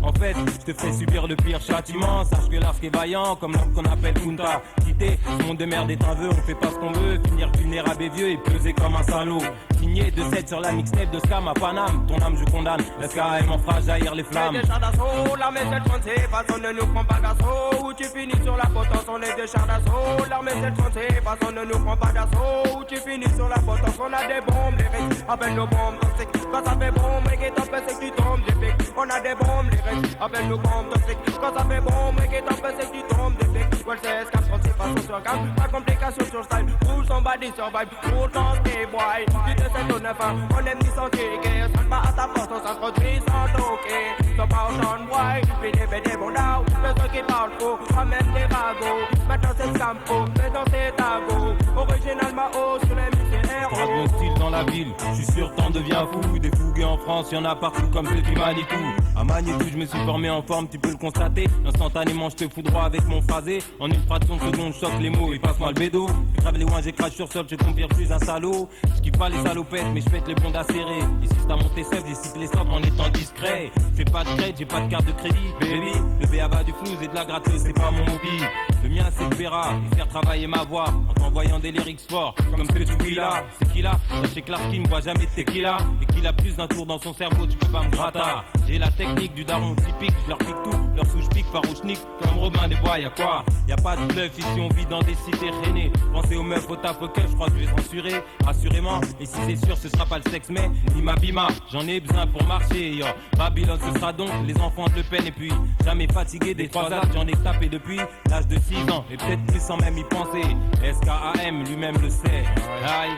En fait, je te ferai subir le pire châtiment. Sache que l'arc est vaillant, comme l'homme qu'on appelle Kunta. Quitter, ce monde de merde est un vœu, on fait pas ce qu'on veut. Finir vulnérable et vieux et peser comme un salaud. Signé 2-7 sur la mixtape de Scam à Paname. Ton âme je condamne, la SKM m'en fera jaillir les flammes. On est des chars d'assaut, l'armée c'est le trotter, façon ne nous prend pas d'assaut. Où tu finis sur la potence, on est des chars d'assaut. L'armée c'est le trotter, façon ne nous prend pas d'assaut. Où tu finis sur la potence, on a des bombes, les risques, appelle nos bombes toxiques. Quand ça fait bombe, et qui t'en fait c'est que tu tombes, des pics. On a des bombes, les risques, appelle nos bombes toxiques. Quand ça fait bombe, et qui t'en fait c'est que tu tombes, des pics. Well, c'est Scam, 36 façons sur gamme, pas complication sur style. Roule son body survive, roule ton ski boy. Tu te sais ton 9-1, on aime ni son ticket. Sonne pas à ta porte, on s'introduit sans toquer. Son pas au champ boy, puis des bons down. Mais ceux qui parlent faux, ramène des ragots. Maintenant c'est Scam pro, mais dans ses tagots. Original Mao sur les musées héros. Garde mon style dans la ville, je suis sûr t'en deviens fou. Des fougues en France, y'en a partout comme ceux du Manitou. À Manitou, je me suis formé en forme, tu peux le constater. Instantanément, je te fous droit avec mon phrasé. En une fraction de seconde, je choque les mots et passe-moi le bédo. Je grave les ouins, j'écrache sur sol, je confirme, je suis un salaud. Je kiffe pas les salopettes, mais je pète les bonds acérés. Ici, c'est à monter seul, j'excite les sobres en étant discret. J'ai pas de crête, j'ai pas de carte de crédit, baby. Le B.A.B.A. du flouze et de la gratteuse, c'est pas mon hobby. Le mien, c'est le Vera, et faire travailler ma voix en t'envoyant des lyrics forts, comme ce que tu vis là. C'est qui là? Sachez que Larkin ne voit jamais de tequila. Et qu'il a plus d'un tour dans son cerveau, tu peux pas me gratter. J'ai la technique du daron typique, je leur pique tout, leur souche pique, farouchnique, comme Robin des Bois, y'a quoi? Y'a pas de bluff ici, on vit dans des cités renées. Pensez aux meufs, au taf, au keuf, je crois que je vais censurer, assurément. Et si c'est sûr, ce sera pas le sexe, mais ni ma bima, j'en ai besoin pour marcher, yo. Babylone, ce sera donc les enfants de Le Pen. Et puis, jamais fatigué des 3 actes, j'en ai tapé depuis l'âge de 6 ans. Et peut-être plus sans même y penser. SKAM, lui-même le sait. Aïe,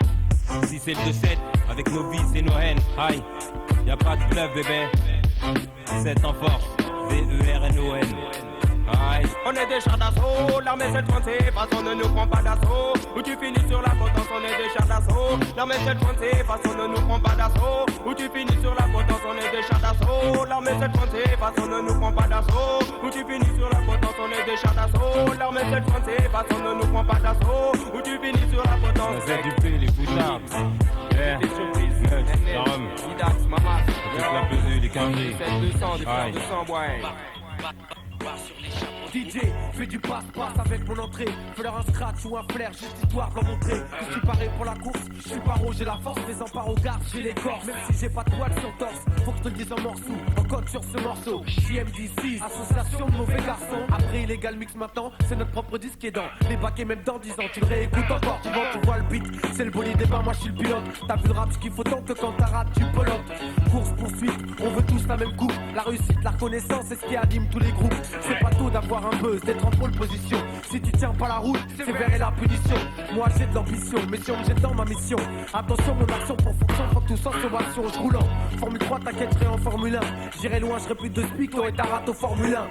si c'est le 2-7, avec nos vices et nos haines. Aïe, y'a pas de bluff, bébé. 7 en force, VERNON. Aïe. On est des chars d'assaut, l'armée c'est le trotter, façon ne nous prend pas d'assaut. Où tu finis sur la potence, on est des chars d'assaut. L'armée c'est le trotter, façon ne nous prend pas d'assaut. Où tu finis sur la potence, on est des chars d'assaut. d'assaut. L'armée cette fois-ci, façon ne nous prend pas d'assaut. Où tu finis sur la potence, on est des chars d'assaut. L'armée cette fois-ci, façon ne nous prend pas d'assaut. Où tu finis sur la potence. C'est du P, les foutards. Yeah. Des surprises, Darum. Idax, Mamas, Toute la pesée, les quinzeries. 200, des Aïe. 200, ouais. DJ, fais du passe-passe avec mon entrée. Fais-leur un scratch ou un flair, juste histoire de leur montrer que je suis paré pour la course. Je suis paro, j'ai la force, les empares au garde, j'ai les corps. Même si j'ai pas de poils sur le torse, faut que je te le dise en morceaux. En code sur ce morceau, JMD6, association de mauvais garçons. Après illégal mix maintenant, c'est notre propre disque qui est dans les bacs et même dans 10 ans. Tu le réécoutes encore, tu vois le beat. C'est le bolide des bains, moi je suis le pilote. T'as vu le rap, ce qu'il faut tant que quand t'as rap, tu pelotes. Course, poursuite, on veut tous la même coupe. La réussite, la reconnaissance, c'est ce qui anime tous les groupes. C'est pas tôt d'avoir un buzz, d'être en pole position. Si tu tiens pas la route, c'est verrer la punition. Moi j'ai de l'ambition, mais si on me jette dans ma mission. Attention mon action pour fonction, faut que tout sans sauvation. Je roule en Formule 3, t'inquiète, je serai en Formule 1. J'irai loin, je serai plus de speak, t'aurais ta rate au Formule 1.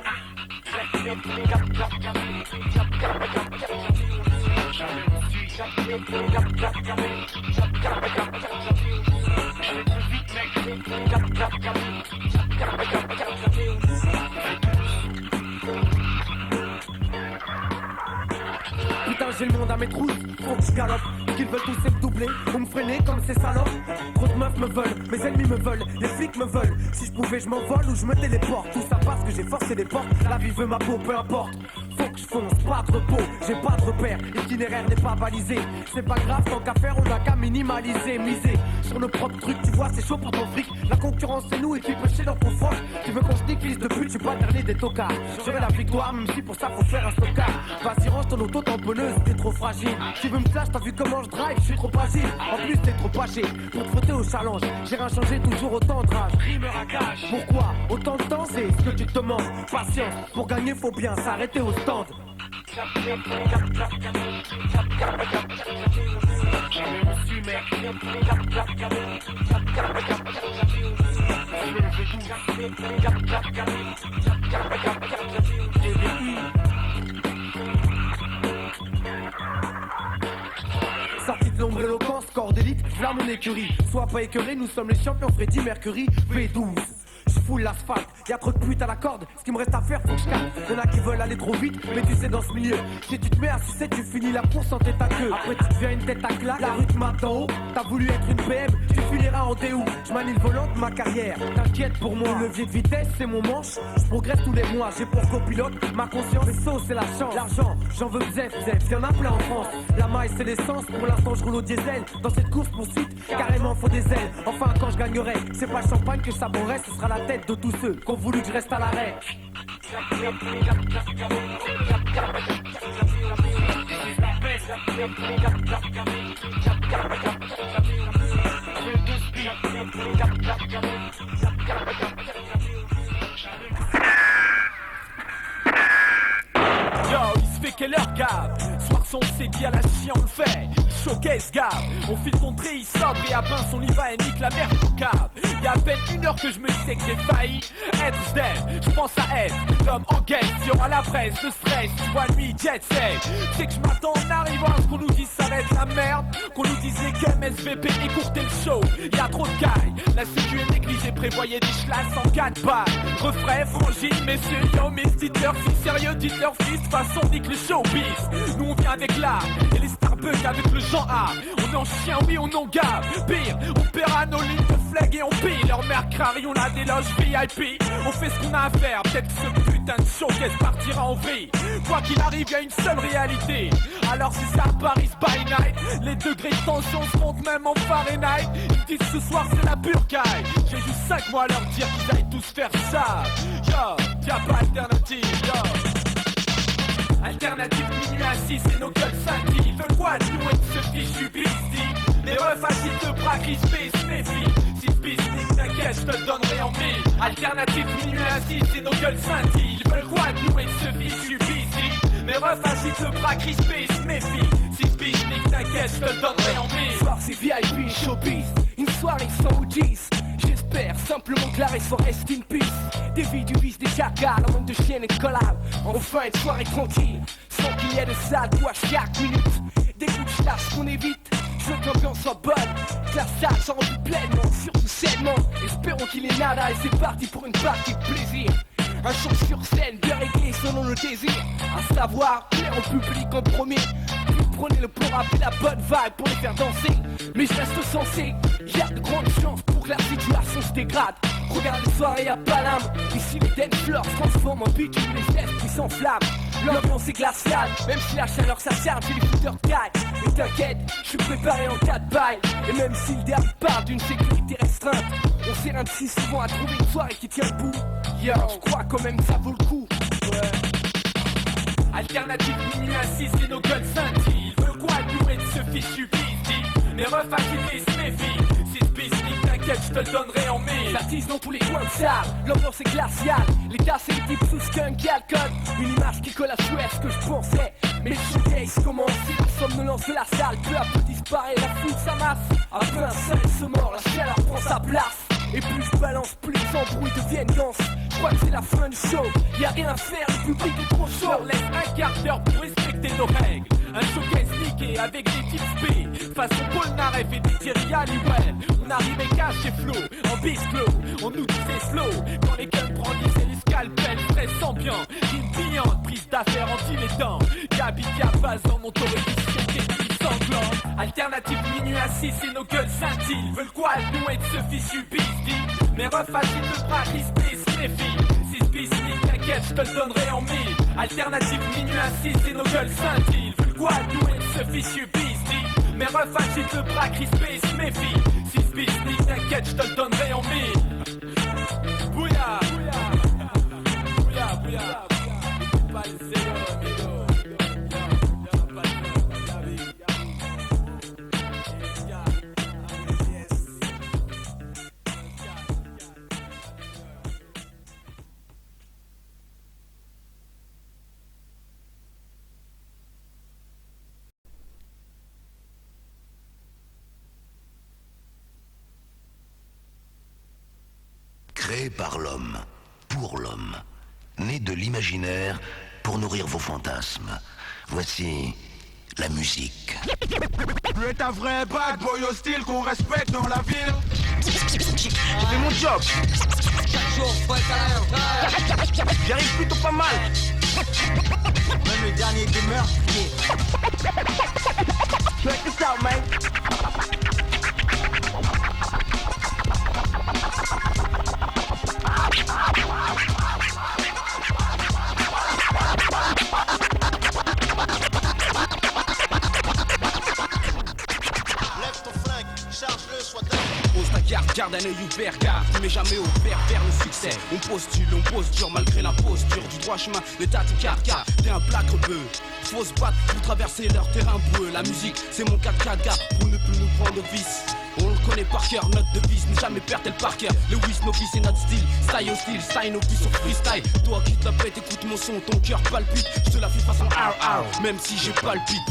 Putain j'ai le monde à mes trousses, faut que je galope. Qu'ils veulent tous me doubler ou me freiner comme ces salopes. Trop de meufs me veulent, mes ennemis me veulent, les flics me veulent. Si je pouvais je m'envole ou je me téléporte. Tout ça parce que j'ai forcé les portes, la vie veut ma peau, peu importe. Faut que je fonce, pas de repos, j'ai pas de repère. L'itinéraire n'est pas balisé, c'est pas grave, tant qu'à faire on a qu'à minimaliser. Miser sur nos propres trucs, tu vois c'est chaud pour ton fric. La concurrence c'est nous et tu peux chier dans ton froc. Tu veux qu'on se nique, fils de pute, je suis pas le dernier des tocards. J'aurai la victoire même si pour ça faut faire un stockard. Vas-y range ton auto tamponneuse, t'es trop fragile. Tu veux me clash, t'as vu comment je drive, je suis trop agile. En plus t'es trop âgé pour te frotter au challenge. J'ai rien changé, toujours autant de rage. Rimeur à cash. Pourquoi autant de temps, c'est ce que tu te demandes. Patience, pour gagner faut bien s'arrêter au stand. Sortie de l'ombre éloquence, corps d'élite, là mon écurie. Sois pas écœuré, nous sommes les champions Freddy Mercury V12. Je foule l'asphalte, y'a trop de putes à la corde. Ce qui me reste à faire, faut que je calme. Y'en a qui veulent aller trop vite, mais tu sais dans ce milieu, si tu te mets à sucer, tu finis la course en tête à queue. Après tu deviens une tête à claque, la rue te mate d'en haut. T'as voulu être une PM, tu finiras en DO. Je manie le volant de ma carrière, t'inquiète pour moi. Le levier de vitesse, c'est mon manche, je progresse tous les mois. J'ai pour copilote ma conscience, les sauts, c'est la chance. L'argent, j'en veux bzef, y'en a plein en France. La maille, c'est l'essence, pour l'instant je roule au diesel. Dans cette course poursuite, carrément faut des ailes. Enfin quand je gagnerai, c'est pas le champagne que ça boirait, ce sera la tête de tous ceux qui ont voulu que je reste à l'arrêt. Yo, il se fait quelle heure, Gab? Soir son c'est dit à la chien, on le fait. Showcase, Gab. On file contrer, il sobre et à pince, on y va et nique la merde au Gab. Y'a à peine une heure que je me disais que j'ai failli être dead. Je pense à elle, l'homme en guette. Si on a la presse, le stress, tu vois lui, jet set. C'est que je m'attends en arrivant à ce qu'on nous dise ça va être la merde. Qu'on nous dise les games SVP, écourter le show. Y'a trop de cailles, la sécu est négligée, prévoyait des schlasses en 4 balles. Refrain, frangine, messieurs, yo, miss, dites-leur fils, sérieux, dites-leur fils, façon nique le showbiz. Nous on vient avec l'art, et les Starbucks avec le genre A. On est en chien, oui, on en gave. Pire, on paiera nos lignes de flag et on pille. Leur mère crari, on a des loges VIP. On fait ce qu'on a à faire, peut-être que ce putain de showcase partira en vrille. Quoi qu'il arrive, y'a une seule réalité. Alors si ça Paris by night, les degrés de tension se montent même en Fahrenheit. Ils disent ce soir c'est la pure caille. J'ai juste 5 mois à leur dire qu'ils aillent tous faire ça. Yo, y'a pas alternative, yo. Alternative minuit à 6 et nos gueules scintillent. De quoi nous et ce fichu bisti. Les refs agitent de bras qui se méfient. Si ce business t'inquiète, je te le donnerai en mille. Alternative minuit à 6 et nos gueules scintillent. Ils veulent quoi nous et ce fichu bisti. Les refs agitent le bras crispé, se méfient. Si ce business t'inquiète, je te le donnerai en mille. Ce soir c'est VIP showbiz, une soirée sans OGs. J'espère simplement que l'arrêt soit rest in peace. Des vies du vice, des jacals, en manque de chiennes et de collabs. Enfin une soirée tranquille, sans qu'il y ait de sale quoi chaque minute. Des coups de charge qu'on évite, Je veux que l'ambiance soit bonne, que la salle s'en remplit pleinement, surtout sainement. Espérons qu'il est nada et c'est parti pour une partie de plaisir. Un show sur scène, bien réglé selon le désir. À savoir, plaire au public en premier. Puis prenez le bon rap et la bonne vibe pour les faire danser. Mais je reste sensé, y a de grandes chances pour que la situation se dégrade. Regarde les soirées à Paname, ici les dance floors se transforment en bitume, les esprits s'enflamment. L'ambiance est glaciale, même si la chaleur s'acharne, j'ai les fouteurs de caille. Mais t'inquiète, je suis préparé en cas de bail. Et même si le dernier part d'une sécurité restreinte, on s'éreinte si souvent à trouver une soirée qui tient le bout. Yo, je crois quand même que ça vaut le coup. Ouais. Alternative minuit à 6 et nos gueules scintillent. Le quoi nous de ce fichu bistic. Les refs agités se méfient. 6 bistic, t'inquiète, je te le donnerai en mille. Ça tisse dans tous les coins de salle, l'ambiance est glaciale. Les tasses et les types sous skunk et alcool. Une image qui colle à souhait ce que je pensais. Mais le showcase commence et la somnolence de la salle peu à peu disparaît, la foule s'amasse. Après un seul se mord, la chaleur prend sa place. Et plus je balance, plus les embrouilles deviennent denses. Je crois que c'est la fin du show, y'a rien à faire, le public est trop chaud. On laisse un quart d'heure pour respecter nos règles. Un showcase niqué avec des types B. Façon Polnareff et des Thierry Halliwell. On arrivait cash et flow, en bisclo. On nous disait slow, quand les guns brandissaient les scalpels. Stress ambiant, rime pliante, prise d'affaires anti-létants. Gabi Diabaz dans mon torrédition qui est plus sanglante. Alternative minuit à 6 et nos gueules scintillent. Veulent quoi nous être ce fichu bisty. Mais refacile le bras crispé se méfie. 6 bisty, t'inquiète, je te le donnerai en mille. Alternative minuit à 6 et nos gueules scintillent. Veulent quoi nous être ce fichu bisty. Mais refacile le bras crispé se méfie. 6 bisty, t'inquiète, je te le donnerai en mille. Bouya, bouya, bouya, bouya. Pas le zéro, amigo. Créé par l'homme, pour l'homme, né de l'imaginaire pour nourrir vos fantasmes. Voici la musique. Tu es un vrai bad boy hostile qu'on respecte dans la ville. J'ai fait mon job. Chaque jour, faut être à l'heure. J'arrive plutôt pas mal. Même le dernier des meurtriers. Check this out, man. Garde un œil ouvert, car tu mets jamais au vert vers le succès. On postule, on pose dur malgré la posture du droit chemin de Tatikarka. T'es un black rebeu, faut se battre pour traverser leur terrain breu. La musique, c'est mon 4K gars pour ne plus nous prendre au vice. On le connaît par cœur, notre devise, ne jamais perdre le par cœur. Le Wiz novice c'est notre style, style hostile, style novice sur freestyle. Toi qui te la pète, écoute mon son, ton cœur palpite. Je te la fais façon RR, même si j'ai pas le beat.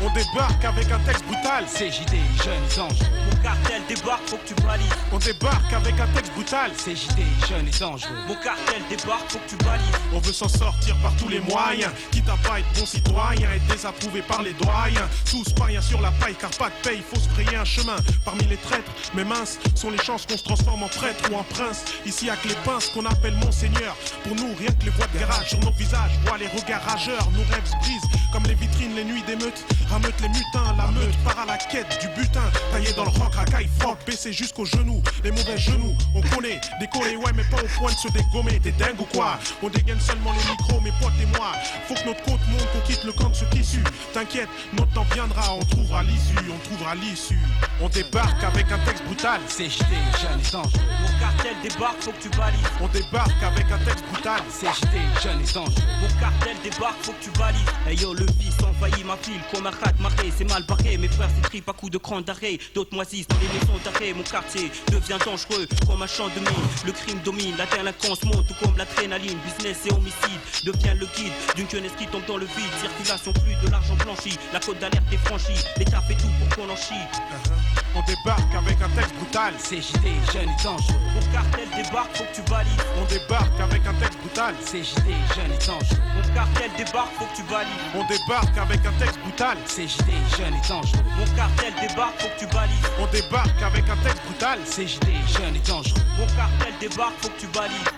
On débarque avec un texte brutal. CJD, jeunes anges. Mon cartel débarque, faut que tu valides. On débarque avec un texte brutal. CJD, jeunes et dangereux. Mon cartel débarque, faut que tu valides. On veut s'en sortir par tous les moyens. Quitte à pas être bon citoyen, être désapprouvé par les doyens. Tous païens sur la paille, car pas de paye, faut se frayer un chemin. Parmi les traîtres, mais minces sont les chances qu'on se transforme en prêtre ou en prince. Ici, avec les pinces qu'on appelle Monseigneur. Pour nous, rien que les voix de garage sur nos visages, voient les regards rageurs. Nos rêves se brisent comme les vitrines, les nuits d'émeutes. Rameute les mutins, la meute part à la quête du butin. Taillé dans le rock, racaille, froc, baissé jusqu'aux genoux. Les mauvais genoux, on connaît, décoller, ouais, mais pas au point de se dégommer. T'es dingue ou quoi? On dégaine seulement les micros, mes potes et moi. Faut que notre côte monte, qu'on quitte le camp de ce tissu. T'inquiète, notre temps viendra, on trouvera l'issue, on trouvera l'issue. On débarque avec un texte brutal. CJD, jeunes et dangereux. Mon cartel débarque, faut que tu valides. On débarque avec un texte brutal. CJD, jeunes et dangereux. Mon cartel débarque, faut que tu valides. Hey yo, le vice envahit ma ville, comme un rat marqué, c'est mal barré. Mes frères s'étripent à coups de cran d'arrêt. D'autres moisissent dans les maisons d'arrêt. Mon quartier devient dangereux comme un champ de mine. Le crime domine, la délinquance monte tout comme l'adrénaline. Business et homicide devient le guide d'une jeunesse qui tombe dans le vide. Circulation plus de l'argent blanchi, la côte d'alerte est franchie. L'État fait tout pour qu'on en chie. On débarque avec un texte brutal. CJD, jeune et dangereux. Mon cartel débarque, faut que tu valides. On débarque avec un texte brutal. CJD, jeune et dangereux. Mon cartel débarque, faut que tu valides. On débarque avec un texte brutal. CJD, jeune et dangereux. Mon cartel débarque, faut que tu valides. On débarque avec un texte brutal. CJD, jeune et dangereux. Mon cartel débarque, faut que tu valides.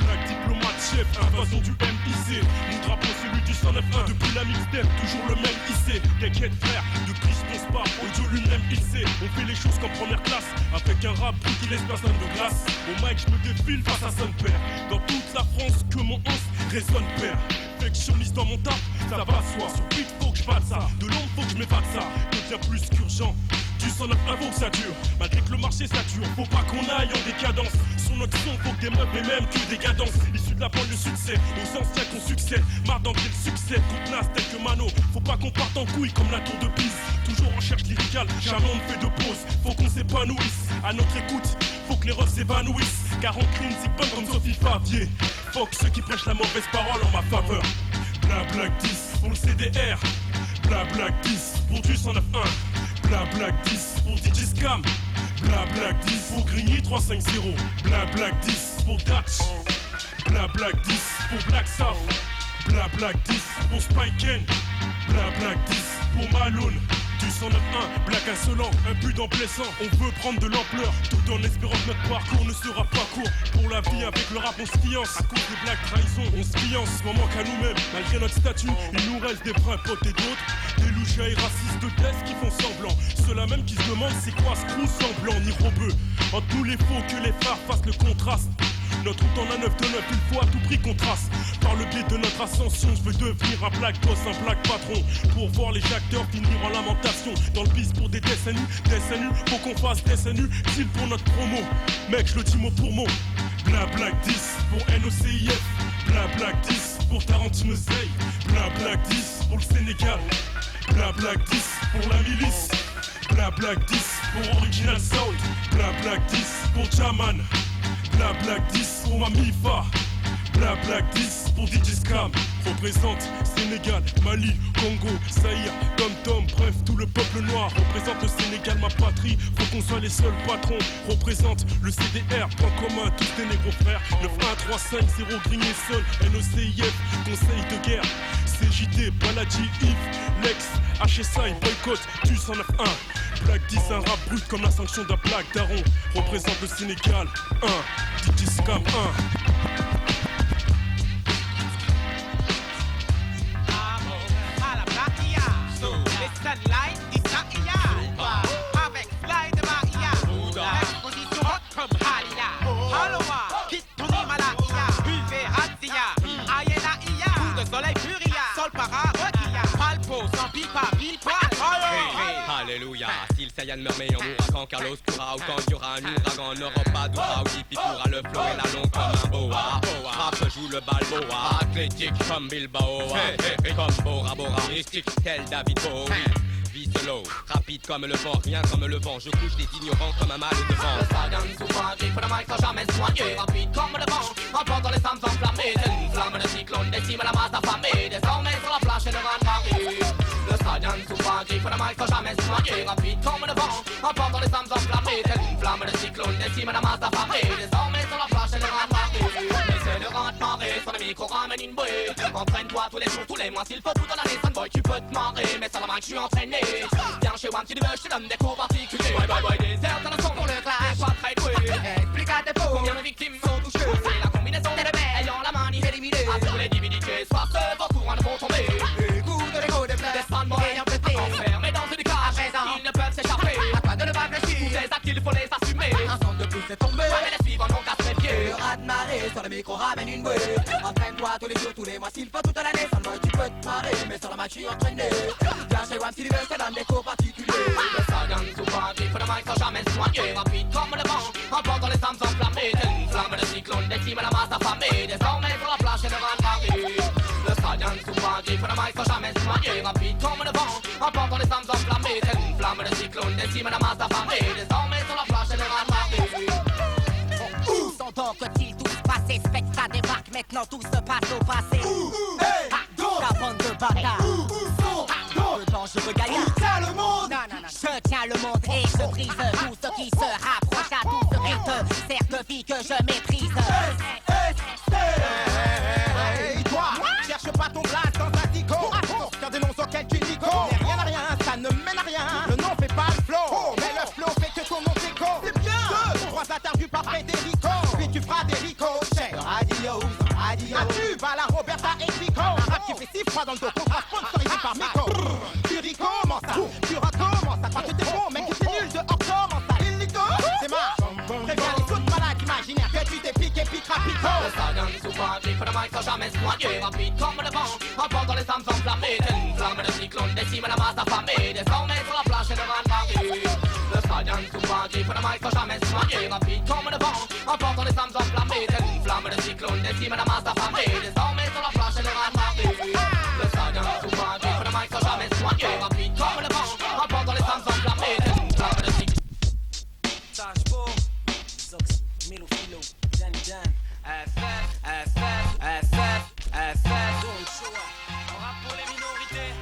Black diplomate chef, invasion du MIC. Mon drapeau celui du 109.1 depuis la mixtape, toujours le même IC. T'inquiète frère, depuis je pense pas, audio lui-même il sait. On fait les choses comme première classe, avec un rap qui laisse personne de glace. Au mic je me défile face à son père. Dans toute la France que mon 11 résonne père. Perfectionniste dans mon taf, ça va soi. Sur beat faut que je fasse ça, de l'ombre faut que je m'évade ça. Devient plus qu'urgent. Du 109 faut que ça dure, malgré que le marché sature. Faut pas qu'on aille en décadence. Sur notre son, faut que des meufs et même que des cadences. Issus de la pointe, le succès, aux anciens qu'on succède. Marre d'entrer le succès, contenace tel que Mano. Faut pas qu'on parte en couille comme la tour de Pise. Toujours en recherche lyricale, jamais on ne fait de pause. Faut qu'on s'épanouisse, à notre écoute, faut que les refs s'évanouissent. Car on crée une zip bonne comme Sophie Favier. Faut que ceux qui prêchent la mauvaise parole en ma faveur. Bla Black 10 pour le CDR. Bla Black 10 pour du 109.1. Bla Black 10 pour DJ Scam. Bla Black 10 pour Grigny 350. Bla Black 10 pour Datch. Bla Black 10 pour Black South. Bla Black 10 pour Spiken. Bla Black 10 pour Malone. Du 109.1, Black insolent, un but en blessant. On veut prendre de l'ampleur, tout en espérant que notre parcours ne sera pas court. Pour la vie avec le rap on se fiance. À cause des blagues trahisons, on se fiance. Moment qu'à nous-mêmes, malgré notre statut, il nous reste des vrais potes et d'autres. Des louchas et racistes de test qui font semblant. Ceux-là même qui se demandent c'est quoi ce crew semblant ni robeux. Entre nous les faux que les phares fassent le contraste. Notre route en a 9 de 9, il faut à tout prix qu'on trace. Par le biais de notre ascension, je veux devenir un black boss, un black patron. Pour voir les acteurs finir en lamentation. Dans le bis pour des décennies, faut qu'on fasse des nus. Deal pour notre promo, mec je le dis mot pour mot. Bla Black 10 pour NOCIF. Bla Black 10 pour Tarantino Zay. Bla Black 10 pour le Sénégal. Bla Black 10 pour la milice. Bla Black 10 pour Original Sound. Bla Black 10 pour Jaman. Bla Black 10 pour ma Mifa. Bla Black 10 pour DJ Scam. Représente Sénégal, Mali, Congo, Zaïre, Tom Tom, bref tout le peuple noir. Représente le Sénégal, ma patrie, faut qu'on soit les seuls patrons. Représente le CDR, point commun, tous des négros frères. 91350 Grigny Seul, NOCIF, conseil de guerre. CJD, Baladi, Yves, Lex, HSI, boycott, du 109.1. Black 10, un rap brut comme la sanction d'un Black Daron. Représente le Sénégal, 1, DJ Scam 1. Sunlight, Isaia, avec Fly de Maria, exposition comme Halia, Haloa, Kituni Malakia, Buffet Hatzia, Ayena Ia, coup de soleil Furia, Sol para Rekia, Palpo, sans pipa, Bilpa, Alléluia, si le Saiyan meurt mais on mourra quand Carlos pourra. Ou quand il y aura un ouragan, on n'aura pas d'aura. Ou Hippie pourra le flow et la longue comme un boa. Rap joue le balboa, athlétique comme Bilbao. Comme Bora Bora, mystique tel David Bowie. Vie solo, rapide comme le vent, rien comme le vent. Je couche des ignorants comme un mal de vent. Le Saiyan souvent griffe le mic sans jamais soigner. Rapide comme le vent, emportant les femmes enflammées. Une flamme de cyclone décime la masse affamée. Désormais sur la plage et le rang de Paris. Le Saiyan souvent griffe le mic sans jamais soigner. Rapide comme le vent, emportant les femmes enflammées. Une flamme de cyclone décime la masse affamée. Désormais sur la plage et le rang de Paris. C'est le rang de marée, sur le micro ramène une bouée. Entraîne-toi tous les jours, tous les mois, s'il faut, toute l'année. Sunboy, tu peux te marrer, mais sur la mic, je suis entraîné. Viens chez Wam, tu veux, je te donne des cours particuliers. Bye bye bye, désert dans le son pour le clash. Pas très doué, explique à tes faux. Combien de victimes sont touchées? C'est la combinaison des rebelles ayant la manie éliminée. À tous les divinités, soir ce vos courants ne vont tomber. Écoute l'écho des fleurs, descends-moi ayant pété. Enfermés dans une cage, ils ne peuvent s'échapper. À toi de ne pas réfléchir, tous ces actes il faut les assumer. Un son de plus est tombé, mais les suivants n'ont qu'à se méfier. Le raz de marée, sur le micro ramène une bouée. Entraîne-toi tous les jours, tous les mois, s'il faut toute l'année. Sunboy, tu peux te marrer, mais sur la match, je suis entraîné. Viens chez Wam, si tu veux, je te donne des cours particuliers. Le Saiyan souvent griffe le mic sans jamais soigner. Rapide comme le vent, emportant les âmes enflammées. Une flamme de cyclone décime la masse affamée. Désormais sur la plage et le rang de Paris. Le Saiyan souvent griffe le mic sans jamais soigner. Rapide comme le vent, emportant les âmes enflammées. Une flamme de cyclone décime la masse affamée. Désormais sur la plage et le rang de Paris. Où sont donc ils tous passés? Spectre débarque, maintenant tout se passe au passé. La bande de bâtards, le dangereux le gaillard. Tiens le monde. Je tiens le monde et je brise tout ce qui se rapproche à tout ce qui te certifie que je maîtrise. Hey, toi, cherche pas ton place dans un dico. Pour qu'un dénonce auquel tu nico. Rien à rien, ça ne mène à rien. Le nom fait pas le flow, mais le flow fait que ton nom t'écho. C'est bien. 2, 3 interviews par Federico. Puis tu feras des ricochets. Radio, radio. Un tube à la Roberta et Pico. Un rap qui fait si froid dans le dos. Contrat sponsorisé par Miko. Tu recommences ça, tu recommences ça. Quand tu t'es bon, mec, tu t'es nul de hors comment ça. Illico, c'est marche. Préviens les toutes malades imaginaires que tu t'es piqué, piquera, pico. Le stadion souvent griffe de mic sans jamais se noyer. Rapide comme le vent, emportant les âmes enflammées. Une flamme de cyclone décime la masse affamée. Désormais sur la plage et le vent varie. Le stadion souvent griffe de mic sans jamais se noyer. Rapide comme le vent, emportant les âmes enflammées. Une flamme de cyclone décime la masse affamée. Désormais sur la plage et le vent varie. Le stadion souvent griffe de mic sans jamais se noyer. Rapide comme le vent, emportant les âmes enflammées. Une flamme de cyclone. Sage Bo, Zox, Milo Philo, Dan Dan, FF, Don't Show Up. On rappe pour les minorités.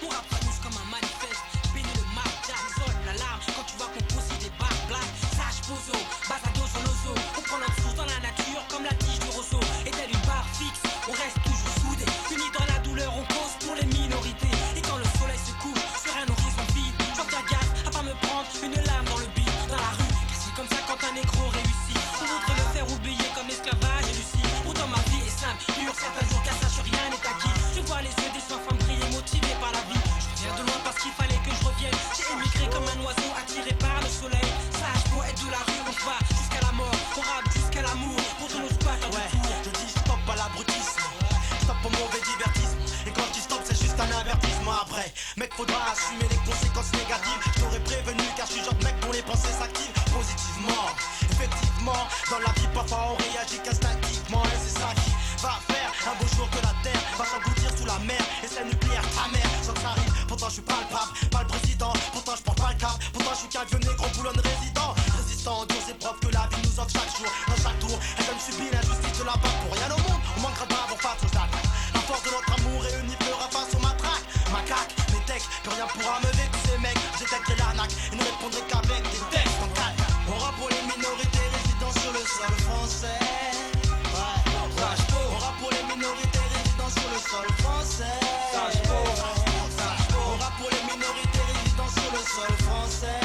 On rappe tous comme un manifeste. Béni le marque, sonne l'alarme quand tu vois qu'on possède des barres black. Sage Bozo, Basado sur l'ozo. On prend notre source dans la nature comme la tige du roseau. Et telle une barre fixe, on reste toujours soudés. Unis dans la douleur, on cause pour les minorités. Et quand le soleil se couche sur un horizon vide, je fais gaffe à pas me prendre une lame dans le bide. Dans la rue, c'est comme ça quand un négro réussit. On voudrait le faire oublier comme l'esclavage et Lucie. Pourtant ma vie est simple, dure, certains jours qu'à ça, rien n'est acquis. Je vois les yeux des femmes briller, motivées par la vie. Je viens de loin parce qu'il fallait que je revienne. J'ai émigré comme un oiseau attiré par le soleil. Sage, poète de la rue, on va jusqu'à la mort. On rappe jusqu'à l'amour, pour tous nos squats. Ouais, je dis stop à l'abrutisme. Stop au mauvais divertisme. Et quand je dis stop, c'est juste un avertissement après. Mec, faudra assumer les conséquences négatives. Je t'aurais prévenu car je suis genre de mec dont les pensées s'activent positivement. Effectivement, dans la vie parfois on réagit qu'instinctivement. Et c'est ça qui va faire un beau jour que la terre va s'engloutir sous la mer. Et c'est nucléaire, ta mère, sans que ça arrive. Pourtant je suis pas le pape, pas le président. Pourtant je porte pas le cap, pourtant je suis qu'un vieux négro boulonne résident. Résistant aux dures épreuves que la vie nous offre chaque jour. Dans chaque tour, elle donne subir l'injustice de la barre. Pour rien au monde, on manquera pas avant face aux attaques. La force de notre amour réunie fera face aux matraques. Macaque, mes textes, que rien pourra me vaincre ces mecs. J'ai détecté l'arnaque et ne répondrai qu'avec des textes en calme. On rappe pour les minorités résidant sur le sol français. Ouais, on rappe pour les minorités résidant sur le sol français. On rappe pour les minorités résidant sur le sol français.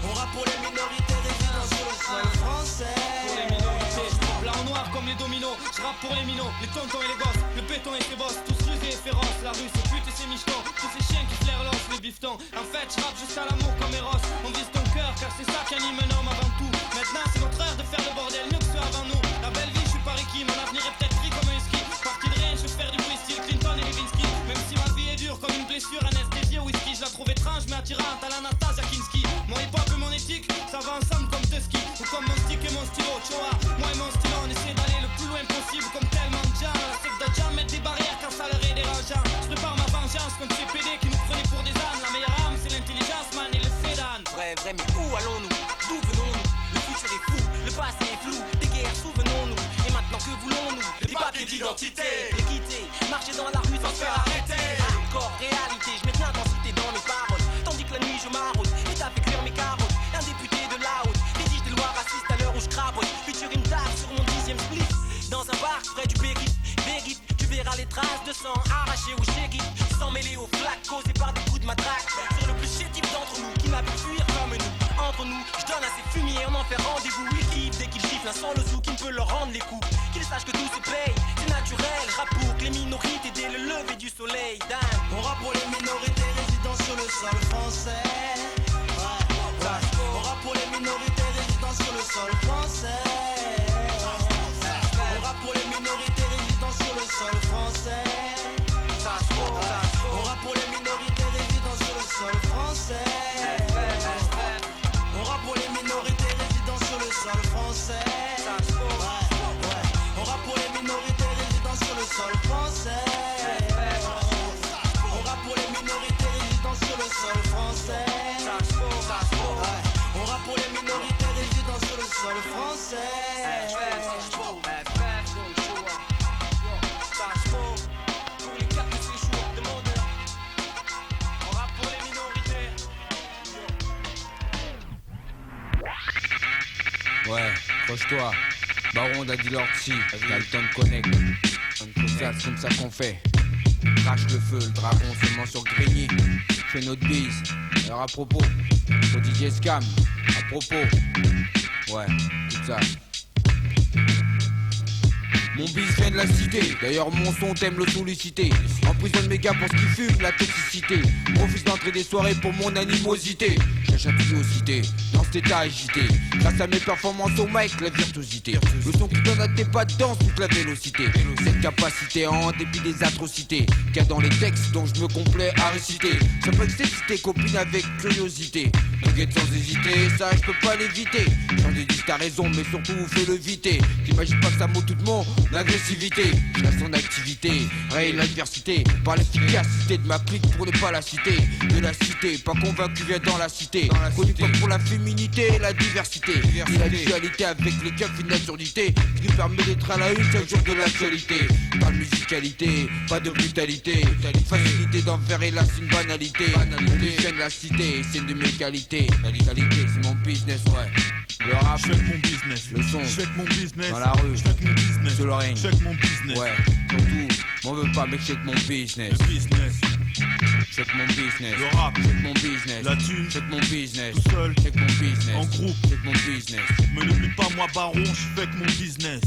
On rappe pour les minorités résidant sur le sol français. Pour les minorités, je frappe là en noir comme les dominos. Je rappe pour les minots, les tontons et les gosses. Le béton et ses bosses, tous rusés et féroces. La rue c'est pute et c'est michetons. Tous ces chiens qui flairent l'os, les biftons. En fait, je rappe juste à l'amour comme Eros. On vise ton cœur car c'est ça qui anime un homme avant tout. Maintenant c'est notre heure de faire le bordel mieux que ceux avant nous. La belle vie, je suis pas Ricky, mon avenir est peut-être gris comme un ski. Parti de rien, je vais faire du bruit style Clinton et Lewinsky. Même si ma vie est dure comme une blessure, anesthésiée au whisky. Je la trouve étrange mais attirante à l'Anastasia Kinski. Mon hip-hop et mon éthique, ça va ensemble comme deux skis. Ou comme mon stick et mon stylo, Choa. Moi et mon stylo, on essaie d'aller le plus loin possible comme tellement de gens. La secte de jam mettre des barrières quand ça leur est dérangeant. Je prépare ma vengeance contre ces PD qui nous prenaient pour des ânes. La meilleure arme c'est l'intelligence man et le sédan. Vrai, mais où allons-nous? D'où venons-nous? Le futur est fou, le passé est flou. Des guerres, souvenons-nous. Et maintenant que voulons-nous? Des papiers d'identité. L'équité, marcher dans la rue sans se faire arrêter. Hardcore, réalité, je mets de l'intensité dans mes paroles. Tandis que la nuit je maraude, et t'as fait cuire mes carottes. Un député de la haute, rédige des lois racistes à l'heure où je crabote. Futur une table sur mon 10e split. Dans un bar près du périph', vérif, tu verras les traces de sang arrachées au shérif. Sans mêler aux flaques causées par des coups de matraque. Sur le plus chétif d'entre nous, qui n'a pu fuir comme nous. Entre nous, je donne à ces fumiers, on en fait rendez-vous. Ils kiffent dès qu'ils giflent un sans le sou qui ne peut leur rendre les coups. Qu'ils sachent que tout se paye, c'est naturel. Rap pour que les minorités dès le lever du soleil. Damn. On rappe pour les minorités résidant sur le sol français. On rappe pour les minorités résidant sur le sol français. On rappe pour les minorités résidant sur le sol français. On rappe pour les minorités résidant sur le sol français. On rappe pour les minorités résidant sur le sol français. On rappe pour les minorités résidant sur le sol français. On rappe pour les minorités résidant sur le sol français. On rappe pour les minorités résidant sur le sol français. Pour les cartes, c'est chaud. Ouais, croche-toi. Baron d'Adilorti, Dalton Connect. C'est comme ça qu'on fait. Crache le feu, le dragon seulement sur Grigny. Fais notre bise. Alors à propos, au DJ Scam, à propos. Ouais, tout ça. Mon bis vient de la cité, d'ailleurs mon son t'aime le solliciter. Emprisonne mes gars pour ce qu'ils fument, la toxicité. Refuse d'entrer des soirées pour mon animosité. Cherche à curiosité, dans cet état agité. Grâce à mes performances au mic, la virtuosité. Le son qui donne à tes pas de danse toute la vélocité. Cette capacité en dépit des atrocités qu'il y a dans les textes dont je me complais à réciter. Ça peut exciter copine avec curiosité. T'inquiète sans hésiter, ça je peux pas l'éviter. J'en ai dit t'as raison mais surtout fais le viter. T'imagines pas que ça mot tout le monde l'agressivité, je reste en activité, raye l'adversité, par l'efficacité de ma clique pour ne pas la citer. De la cité, pas convaincu viens dans la cité. Connu comme pour la féminité et la diversité. Et la dualité avec les keufs, une absurdité qui nous permet d'être à la une chaque jour de l'actualité. Pas de musicalité, pas de brutalité. Une facilité d'envers et là c'est une banalité. On déchaîne la cité, c'est une de mes qualités. La qualité c'est mon business, ouais. Le rap, je fais mon business. Le son, je fais mon business. Dans la rue, je fais mon business. Sur le règne, je fais mon business. Ouais, surtout, m'en veux pas, mec, check mon business. Le business. Check mon business. Le rap. Check mon business. La thune. Check mon business. Tout seul. Check mon business. En groupe. Check mon business. Mais n'oublie pas, moi, Baron, je fais que mon business.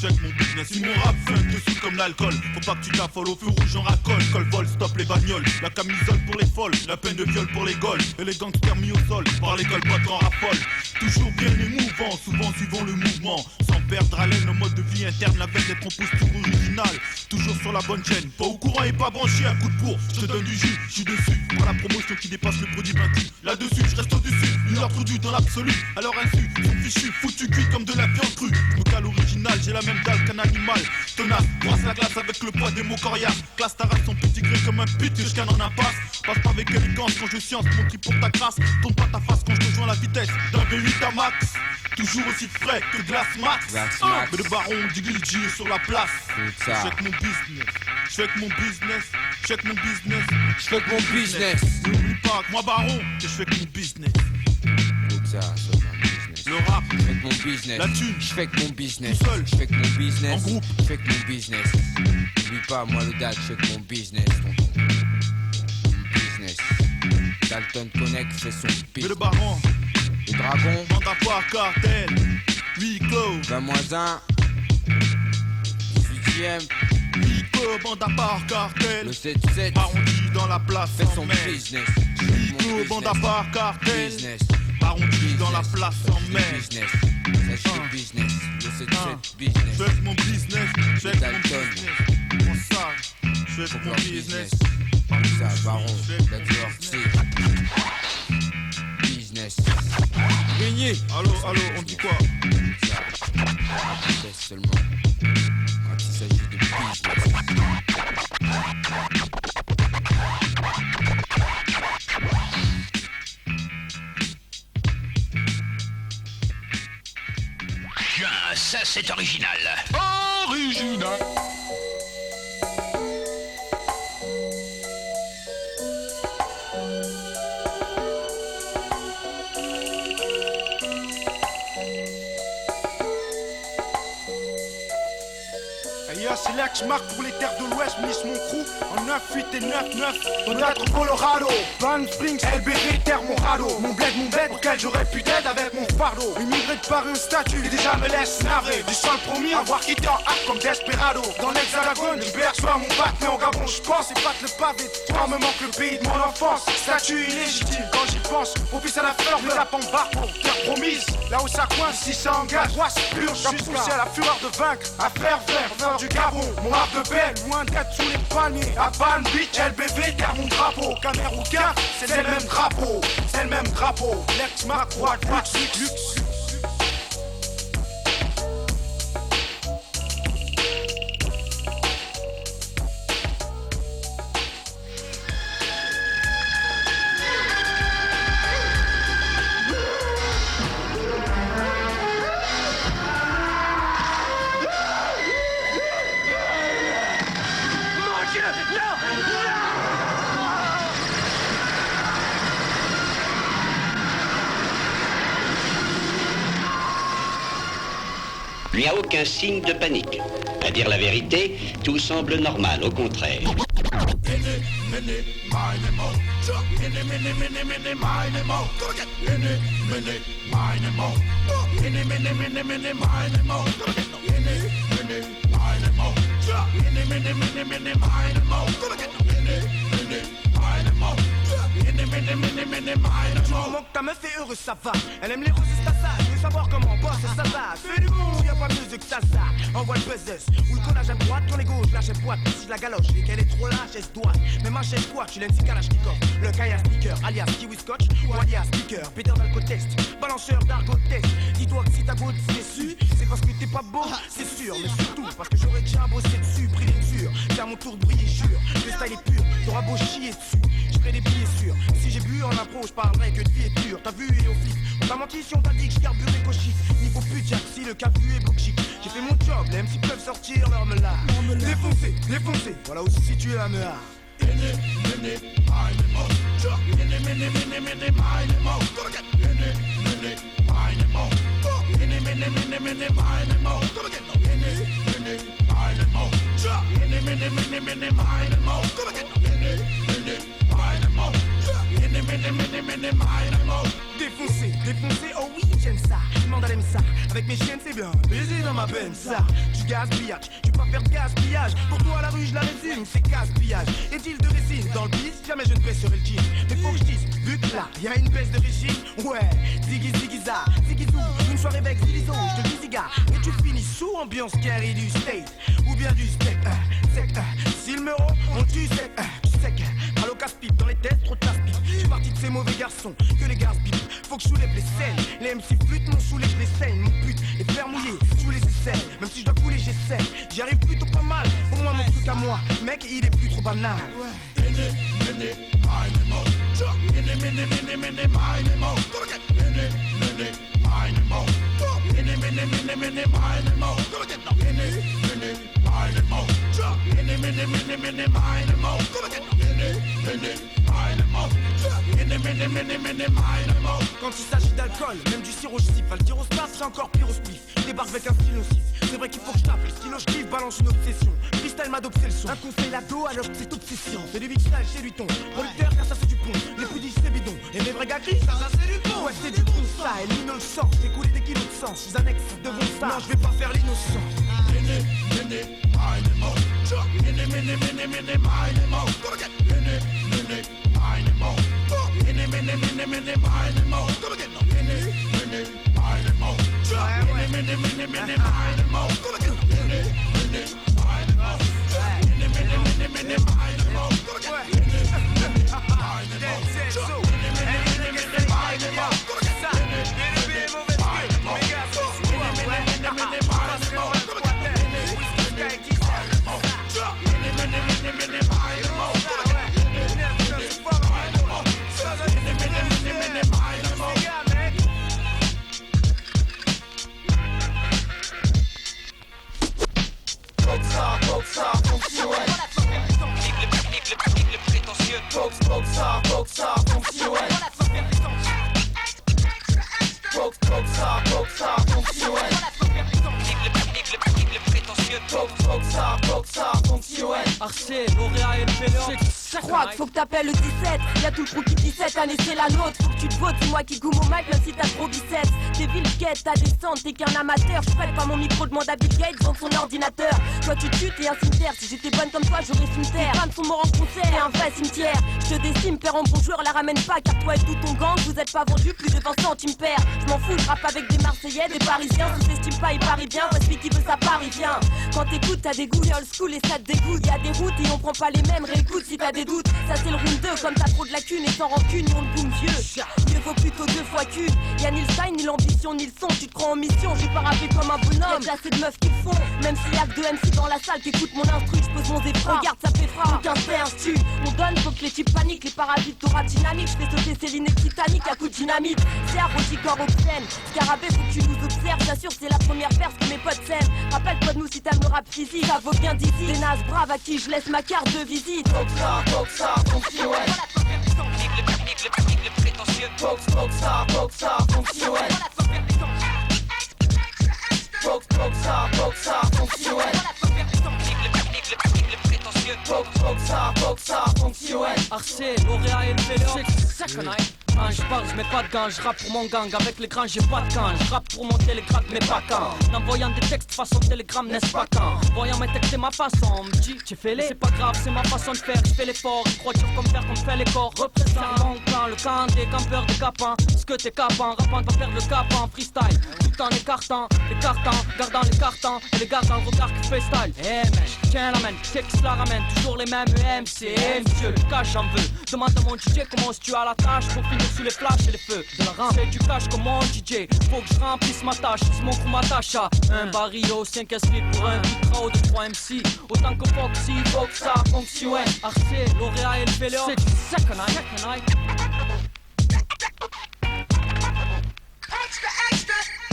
Check mon business, si mon rap funk dessous comme l'alcool. Faut pas que tu t'affoles au feu rouge en racole. Col vol, stop les bagnoles. La camisole pour les folles, la peine de viol pour les gaules. Et les gangsters mis au sol, par les colpotes en raffole. Toujours bien émouvant, souvent suivant le mouvement. Sans perdre haleine, nos mode de vie interne, la veine d'être en posture originale. Toujours sur la bonne chaîne, pas au courant et pas branché à coup de bourre. Je te donne du jus, je suis dessus. Pour la promotion qui dépasse le produit vaincu. Là-dessus, je reste au-dessus. Une heure produit dans l'absolu. Alors insu, sont fichu, foutu cuit comme de la viande crue. Je me cale original, j'ai la même dalle qu'un animal. Tenace, brasse la glace avec le poids des mots coriaces. Classe ta race, son petit gré comme un pit que je canne en impasse. Passe pas avec élégance quand je science, mon trip pour ta crasse. Tourne pas ta face quand je rejoins la vitesse d'un V8 à max. Toujours aussi frais que Glass Max. Mais le baron du Glitchy est sur la place. Check mon business. Check mon business. Check mon business. Check mon business. N'oublie pas que moi baron, que je fais que mon business. Tout ça, c'est mon business. Le rap, je fais que mon business. La thune, je fais que mon business. Tout seul, je fais que mon business. En groupe, je fais que mon business. N'oublie pas, moi le dad, je fais que mon business, tonton. Mon business. Dalton Connect fait son business. Mais le baron, le dragon, bande à part cartel, 8 clos, 20-1, 18ème, 8 clos, bande à part cartel, le 7-7, arrondi dans la place, fait son business. 8 clos, bande à part cartel, business. arrondi dans la place en mai. Business, ça c'est business, le 7-7 business. Check mon business, check mon business. Pour ça, check mon business. Ça, baron, la divorcée. Business. Grigny. Allô, on dit quoi? Ça, seulement quand il s'agit de business. Tiens, ça c'est original. Original. C'est là que je marque pour les terres de l'Ouest, je mise mon crew en 9-8 et 9-9 dans notre Colorado. Palm Springs, LBV, terre mon radeau. Mon bled, auquel j'aurais pu d'être avec mon fardeau. Immigré de par un statut, et déjà me laisse navré. Du sol promis, avoir quitté en acte comme Desperado. Dans l'hexagone, je perçois mon bac, mais en Gabon je pense. Et battre le pavé, toi me manque le pays de mon enfance. Statut illégitime, quand j'y pense, propice à la fleur, me tape en bas pour terre promise. Là où ça coince, si ça engage, moi c'est pur, j'ai poussé à la fureur de vaincre, à faire du Gabon. Mon rap de belle, loin d'être sous les palmiers. À Palm Beach, LBV, terre mon drapeau. Cameroun, c'est le même drapeau. C'est le même drapeau. L'ex-Mac, Quad, luxe. lui a aucun signe de panique. À dire la vérité, tout semble normal, au contraire. Du moment que ta meuf est heureuse, ça va. Elle aime les roses, c'est ça. Je veux savoir comment bosse, ça va. Fais du bon, y'a pas mieux que ça. Envoie le buzz ou le collage à droite, tourne les gauche, lâche elle boîte. Si je la galoche et qu'elle est trop lâche, elle se doit. Même un chef quoi, tu l'aimes si Kalachnikov. Le Kaya Sneaker, alias Kiwi Scotch ou alias Speaker. Peter d'Alcotest, balanceur d'argot test. Dis-toi que si ta goutte c'est su, c'est parce que t'es pas beau, c'est sûr. Mais surtout parce que j'aurais déjà bossé dessus, pris les mesures. C'est à mon tour de briller, jure. Le style est pur, t'auras beau chier dessus. Je ferai des billets sûrs. Si j'ai bu en impro, je parlerai que de vie est dure. T'as vu et au flic, on t'a menti si on t'a dit que je carburais cochique. Niveau pute, si le cas vu est bloc chic. J'ai fait mon job, les MC peuvent sortir leur melard. Défoncé, défoncé, voilà où se situe la mea. Défoncé, défoncé, oh oui j'aime ça. Demande à l'aime ça, avec mes chiennes c'est bien. Baiser dans ma peine ça, du gaspillage. Tu peux pas faire de gaspillage. Pour toi la rue je la résume, c'est gaspillage. Est-il de résine dans le bis, jamais je ne baisserai le jean. Mais faut que je dise, vu que là y'a une baisse de régime. Ouais, ziggy ziggy-za, ziggy-zou. Une soirée avec Zilizo, je te dis ziga. Et tu finis sous ambiance carré du state. Ou bien du steak, sec, si le meuron, on tue sec, sec. Mal au casse-pipe, dans les têtes, trop de casse-pipe. J'suis parti de ces mauvais garçons, que les gars bip. Faut que je soulève les scènes. Les MC flûtent, mon soulève les scènes. Mon pute est fer mouillé, sous les aisselles. Même si je dois couler, j'essaie. J'y arrive plutôt pas mal. Pour moi, mon truc à moi, mec, il est plus trop banal. Quand il s'agit d'alcool, même du sirop, je siffle. Le tir au stade, c'est encore pire au spliff. Débarque avec un stylo 6. C'est vrai qu'il faut que je tape. Le stylo, je kiffe, balance une obsession. Freestyle m'a d'obsession le son. Un conseil l'ado, alors que c'est obsession. C'est du big style, c'est du ton. Producteur, car ça c'est du pont. Les plus dits, c'est bidon. Et les vrais gars gris, ça c'est du pont. Ouais, c'est du bon ça. Et l'innocent, j'ai coulé des kilos de sang. Je suis un ex de bon ça. Non, je vais pas faire l'innocent. Faut que t'appelles le 17, y'a tout le crew qui 17 années c'est la nôtre. Faut que tu te votes, c'est moi qui goûte mon mic même si t'as trop biceps. T'es vilquette, t'as descente, t'es qu'un amateur. J'prête pas mon micro, demande à Bill Gates dans son ordinateur. Toi tu tues, t'es un cimetière. Si j'étais bonne comme toi, j'aurais cimetière. Les femmes sont morts en concert, t'es un vrai cimetière. Je te décime, père en bon joueur, la ramène pas. Car toi et tout ton gang, vous êtes pas vendus plus de 20 centimes père. Je m'en fous, je rappe avec des Marseillais, des Parisiens. Sous-estime pas, il parie bien, parce que qui veut ça parie bien. Quand t'écoutes, t'as des goûts, old school et ça te dégoûte. Y'a des routes et on prend pas les mêmes, réécoute si t'as des doutes. Ça c'est le round 2, comme t'as trop de lacunes et sans rancune, on le boom vieux. Mieux vaut plutôt 2 fois qu'une. Y'a ni le style, ni l'ambition, ni le son. Tu te crois en mission, j'ai pas rappé comme un bonhomme. Y'a assez de meufs qui le font, même s'il y a que 2 MC dans la salle qui écoutent mon instru, je pose mon zéphra. Regarde, ça fait fra, aucun fait instu. On donne, faut que les types paniquent, les parasites t'aura dynamique. J'fais sauter Céline et Titanic à coup de dynamite. C'est arrotique, corps obscène. Scarabée, faut que tu nous observes, j'assure, c'est la première verse que mes potes s'aiment. Rappelle-toi de nous si t'aimes le rap physique, ça vaut bien d'ici. Des nazes braves à qui je laisse ma carte de visite. Boxa, fonctionne. Le prétentieux. Boxa, fonctionne. Boxa, Arcé, Lauréat et le vélo. Second night. Quand je parle, je mets pas de gants, je rappe pour mon gang. Avec les grands, j'ai pas de camp. Je rappe pour mon télégramme, mais pas quand. En envoyant des textes façon télégramme, n'est-ce pas quand. Voyant mes textes, c'est ma façon. On me dit, tu fais les. C'est pas grave, c'est ma façon de faire. Je fais l'effort, je crois dur comme fer, comme fait les corps. Représente mon clan, le camp des campeurs, des capins. Ce que t'es capant, rappant, pas perdre le cap en freestyle. Tout en écartant, gardant les cartons. Et les gardant le regard qui fait style. Eh mec, tiens la main, texte la ramène. Toujours les mêmes MC, monsieur, le cash j'en veux. Demande à mon DJ comment tu as la tâche pour finir sous les flashs et les feux de la rampe. C'est du cash comme mon DJ. Faut que je remplisse ma tâche, si mon crew m'attache à un barrio, 5 esprits pour un beat raw de 3 MC. Autant que Foxy, faut que ça fonctionne. Arcé, Lauréat et le vélo. C'est du second night.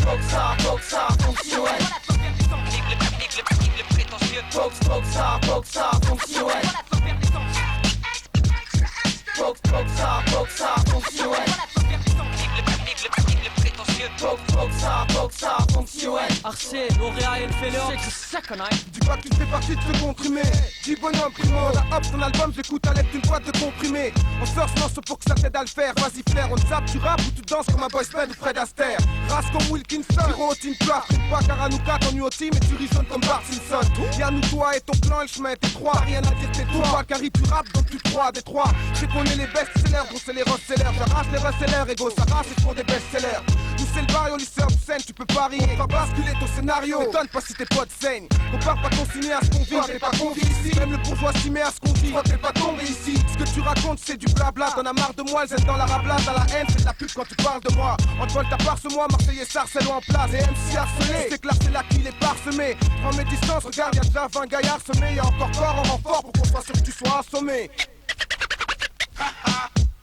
Faut que ça fonctionne. Faut que ça fonctionne. Faut que ça fonctionne. Faut que ça fonctionne. Arcé, Lauréat et le vélo. C'est du second night. Dis pas qu'il fait partie de ce comprimé. Dis bonhomme primo, la hop ton album, j'écoute à l'aide d'une boîte de comprimés. On sort ce morceau pour que ça t'aide à le faire. Vas-y flair, on zappe, tu rappes ou tu danses comme un boys band ou Fred Astaire. Race comme Wilkinson, tu rotines pas, pas Karanouka, ton UOT, mais tu rissonnes comme Bart Simpson. Y'a nous toi et ton plan, le chemin t'es trois. Rien à dire, t'es toi, Carrie, tu rappes, donc tu trois des trois. Je connais les best-sellers, bon c'est les ross-sellers. J'arrache les ross-sellers, égaux, ça race et pour des best-sellers. Nous c'est le barrio, lycéen de scène, tu peux pas rire. On va basculer ton scénario, m'étonne pas si tes potes saignent. Compare pas ton ciné à ce qu'on vit, t'es pas convié ici. Même le bourgeois s'y met à ce qu'on dit, toi t'es pas tombé ici. Ce que tu racontes c'est du blabla, t'en as marre de moi, elles aiment dans la rablade, dans la haine, c'est de la pub quand tu parles de moi. En vol t'as par ce mois, Marseillais sarcelle en place. Et MC harcelé, c'est clair c'est là qu'il est parsemé. Prends mes distances, regarde y'a déjà 20 gaillards semés. Y'a encore corps en renfort pour qu'on soit sûr que tu sois assommé.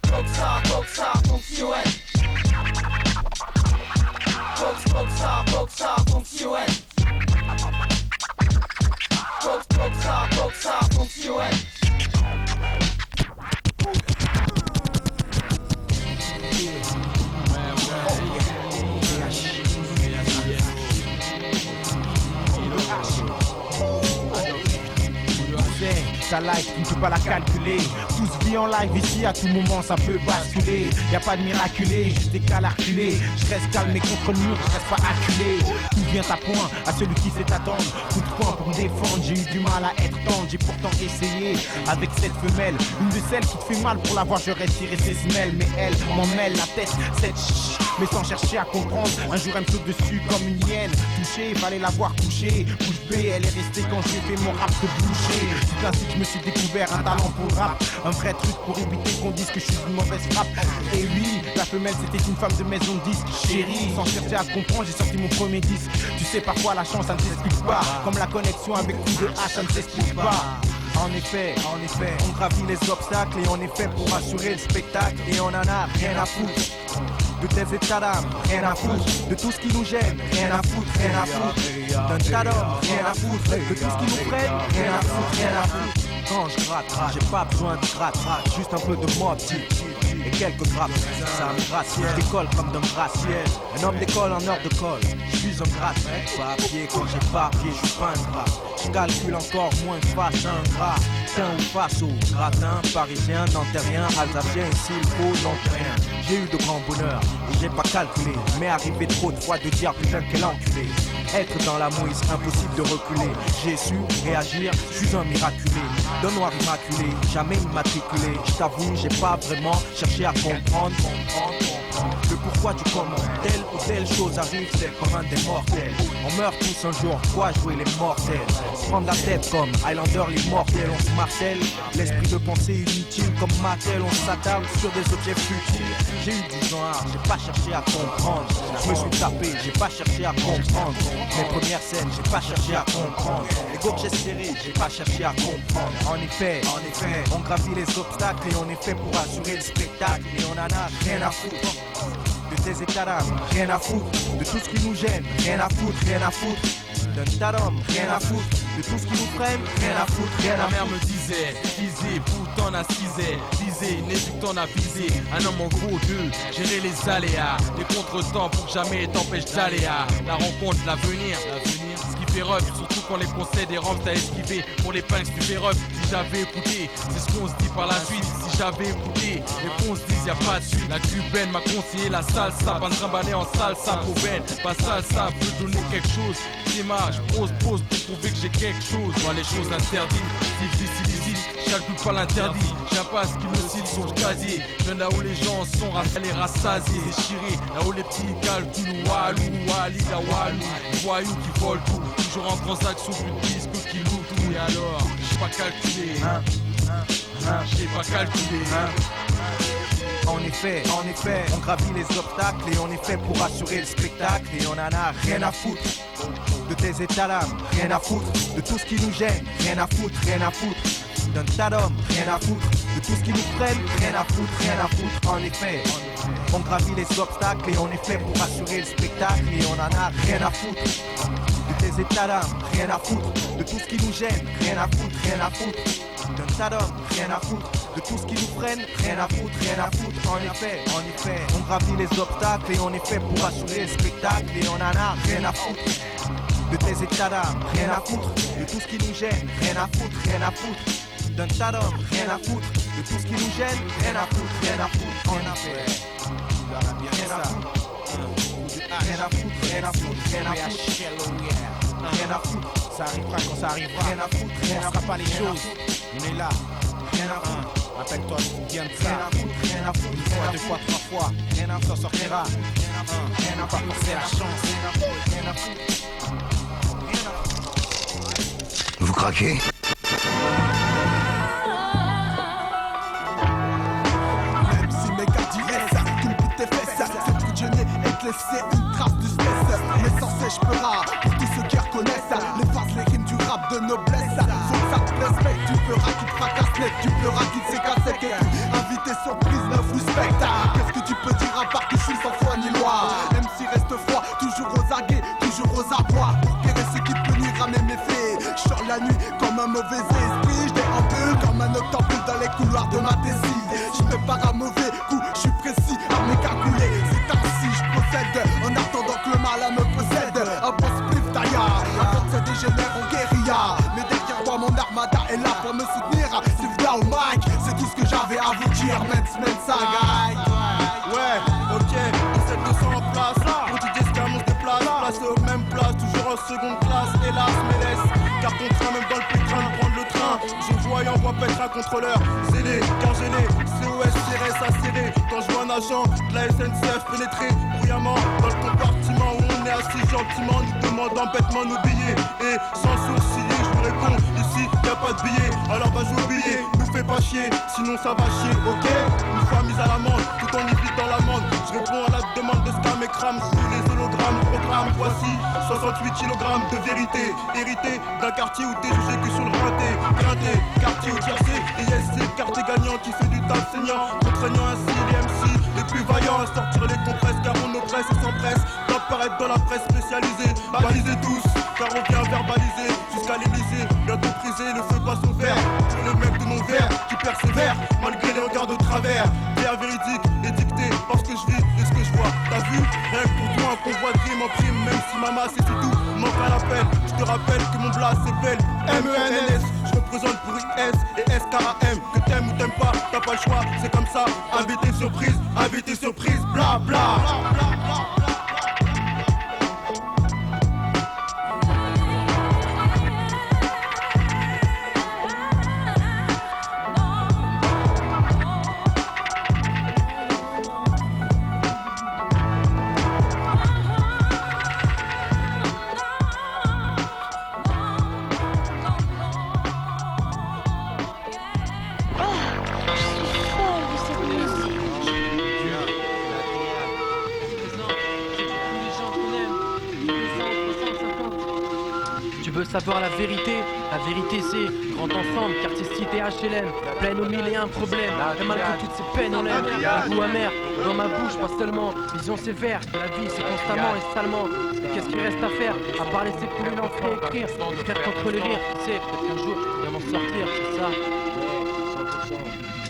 Faut que ça fonctionne. Faut que ça fonctionne. Faut que ça fonctionne. Ta life, tu ne peux pas la calculer. Tout se vit en live ici, à tout moment ça peut basculer. Y a pas de miraculé, juste des calculés. Je reste calme et contre le mur, je reste pas acculé. Tout vient à point à celui qui sait attendre. Coup de poing pour me défendre, j'ai eu du mal à être tendre. J'ai pourtant essayé avec cette femelle. Une de celles qui te fait mal pour la voir, j'aurais tiré ses semelles. Mais elle m'en mêle la tête, cette ch. Mais sans chercher à comprendre, un jour elle me saute dessus comme une hyène. Touchée, fallait la voir toucher. Bouche bée, elle est restée quand j'ai fait mon rap de boucher. C'est ainsi que je me suis découvert un talent pour le rap. Un vrai truc pour éviter qu'on dise que je suis une mauvaise frappe. Et oui, la femelle c'était une femme de maison de disque. Chérie, sans chercher à comprendre, j'ai sorti mon premier disque. Tu sais parfois la chance ça ne s'explique pas. Comme la connexion avec coup de hache ça ne s'explique pas. En effet, on gravit les obstacles et on est fait pour assurer le spectacle. Et on en a rien à foutre de tes états d'âme, rien à foutre de tout ce qui nous gêne, rien à foutre d'un tas d'hommes, rien à foutre de tout ce qui nous freine, rien à foutre. Quand je gratte, j'ai pas besoin de gratte, juste un peu de moitié et quelques grappes, ça me gracier. Je décolle comme d'un graciel, un homme d'école en heure de colle. Je suis un gratte, pas à pied quand j'ai pas pied, je suis pas un gras. Je calcule encore moins face un gras. Teint ou face au gratin, parisien, nanterrien, alsacien, s'il faut, non rien. J'ai eu de grands bonheurs et j'ai pas calculé, mais arrivé trop de fois de dire putain quel enculé. Être dans la mouise, impossible de reculer. J'ai su réagir, je suis un miraculé. D'un noir immaculé, jamais immatriculé. Je t'avoue, j'ai pas vraiment cherché à comprendre le pourquoi du comment. Telle ou telle chose arrive, c'est comme un des mortels. On meurt tous un jour, quoi jouer les mortels. Se prendre la tête comme Highlander l'immortel. On se martèle, l'esprit de pensée inutile comme Mattel. On s'attarde sur des objets futiles. J'ai eu du genre, j'ai pas cherché à comprendre. Je me suis tapé, j'ai pas cherché à comprendre. Mes premières scènes, j'ai pas cherché à comprendre. Les go que j'ai serrés, j'ai pas cherché à comprendre. En effet, on gravit les obstacles et on est fait pour assurer le spectacle. Et on en a rien à foutre de tes états d'âme, rien à foutre de tout ce qui nous gêne, rien à foutre d'un tas d'hommes, rien à foutre de tout ce qui nous freine, rien à foutre, rien à foutre. Ma mère me disait, visez, pourtant assisait, visez, n'hésitant à viser. Un homme en gros deux, gérer les aléas, les contretemps pour que jamais t'empêche d'aller à la rencontre, l'avenir, ce qui fais rough, surtout quand les conseils des rampes t'as esquivé. Pour les pinks tu fais rough, si j'avais écouté, c'est ce qu'on se dit par la suite. Si j'avais écouté, les ponts se disent y'a pas de suite. La cubaine m'a conseillé la salsa, pas de trimballer en salsa pour ben. Pas salsa, peut donner quelque chose. Démarche, pose pour prouver que j'ai quelque chose. Moi les choses interdites, difficile, j'calcule pas l'interdit. J'aime pas ce qui me cite sur le casier. Je viens là où les gens sont rassalés, rassasiés, déchirés. Là où les petits calculent, walou, wali, la walou. Voyous qui volent tout, toujours en transaction, plus de disques qui louent tout. Et alors, j'ai pas calculé, j'ai pas calculé. En effet, on gravit les obstacles et on est fait pour assurer le spectacle. Et on en a rien à foutre de tes états d'âme, rien à foutre de tout ce qui nous gêne, rien à foutre d'un tas d'hommes, rien à foutre de tout ce qui nous freine, rien à foutre. En effet, on gravit les obstacles et on est fait pour assurer le spectacle. Et on en a rien à foutre de tes états d'âme, rien à foutre de tout ce qui nous gêne, rien à foutre d'un tas d'hommes, rien à foutre de tout ce qui nous freine, rien à foutre. En effet, on gravit les obstacles et on est fait pour assurer le spectacle. Et on en a rien à foutre de tes états d'âme, rien à foutre de tout ce qui nous gêne, rien à foutre d'un tas d'hommes, rien à foutre de tout ce qui nous gêne, rien à foutre. En effet, rien à foutre. Ça arrivera quand ça arrivera. Rien à foutre, on fera pas les choses. On est là. Rien à foutre. Rappelle-toi bien de ça. Rien à foutre. Une fois, deux fois, trois fois. Rien à s'en sortira. Rien à pas forcer la chance. Rien à foutre. Vous craquez? Même si mes gars diraient ça, tout le bout tes fesses, c'est pour jeûner et te laisser une trace du stress. Mais sans sèche peur pour tous ceux qui reconnaissent les phrases, les rimes du rap de noblesse. Faut que ça te plaise, mec, tu pleuras qui te fracasse, mec, tu pleuras qui te s'écasse, et invité surprise, neuf ou spectacle. Qu'est-ce que tu peux dire à part que je suis sans foi ni loi? MC reste froid, toujours aux aguets, toujours aux abois. Pour guérir ce qui peut nuire à mes méfaits, je sors la nuit comme un mauvais esprit, je déambule comme un octambule dans les couloirs de ma décide. Je prépare un mauvais coup, je suis précis à mes calculés. C'est ainsi je procède, en attendant que le malin me possède. Un bon spliff taillard, avant que ça dégénère en guérilla. Mais derrière moi mon armada est là pour me soutenir. C'est là au mic, c'est tout ce que j'avais à vous dire. Mens, ça gagne. Ouais, ok, on sait 200 en place. Pour DJ Scam on se déplace, placé aux mêmes places, toujours en seconde classe, hélas, mais laisse. Car ton train, même dans le pétrin, de prendre le train. Je vois et envoie pète un contrôleur. Zélé, car gêné, COS serré, ça serré. Quand je vois un agent de la SNCF pénétrer bruyamment dans le compartiment où on est assis gentiment, nous demandant bêtement nos billets. Et sans sourciller, je lui réponds, ici y'a pas de billets. Alors bah j'ai oublié, nous fais pas chier, sinon ça va chier, ok? Une fois mise à l'amende, tout en y vite dans l'amende. Je réponds à la demande de Scam et crame sous les hologrammes. Programme, voici 68 kg de vérité, hérité d'un quartier où t'es jugé que sur le rinté. Grinté, quartier où tiercé, ISC, quartier gagnant qui fait du taf saignant, contraignant ainsi les MC les plus vaillants à sortir les compresses, car on oppresse et s'empresse d'apparaître dans la presse spécialisée. Balisez tous, car on vient verbaliser jusqu'à l'Élysée, bientôt prisé, le feu passe au vert. Pour le mec de mon verre qui persévère malgré les regards de travers. L'air véridique est dicté par ce que je vis et ce que je vois. T'as vu? Rien que pour toi un convoi de rime en prime, même si maman c'est tout, manque à l'appel. Je te rappelle que mon blast s'appelle MENS. Je représente pour IS et SKAM. Que t'aimes ou t'aimes pas, t'as pas le choix, c'est comme ça. Invité surprise, bla bla. Savoir la vérité c'est grand ensemble, quartier cité HLM, pleine aux mille et un problèmes. Et malgré toutes ces peines on aime, un goût amer dans ma bouche, pas seulement vision sévère, que la vie c'est constamment et salement. Et qu'est-ce qu'il reste à faire, à part laisser couler l'enfer et écrire, faire contre les rires, tu sais, peut-être qu'un jour je vais m'en sortir, c'est ça.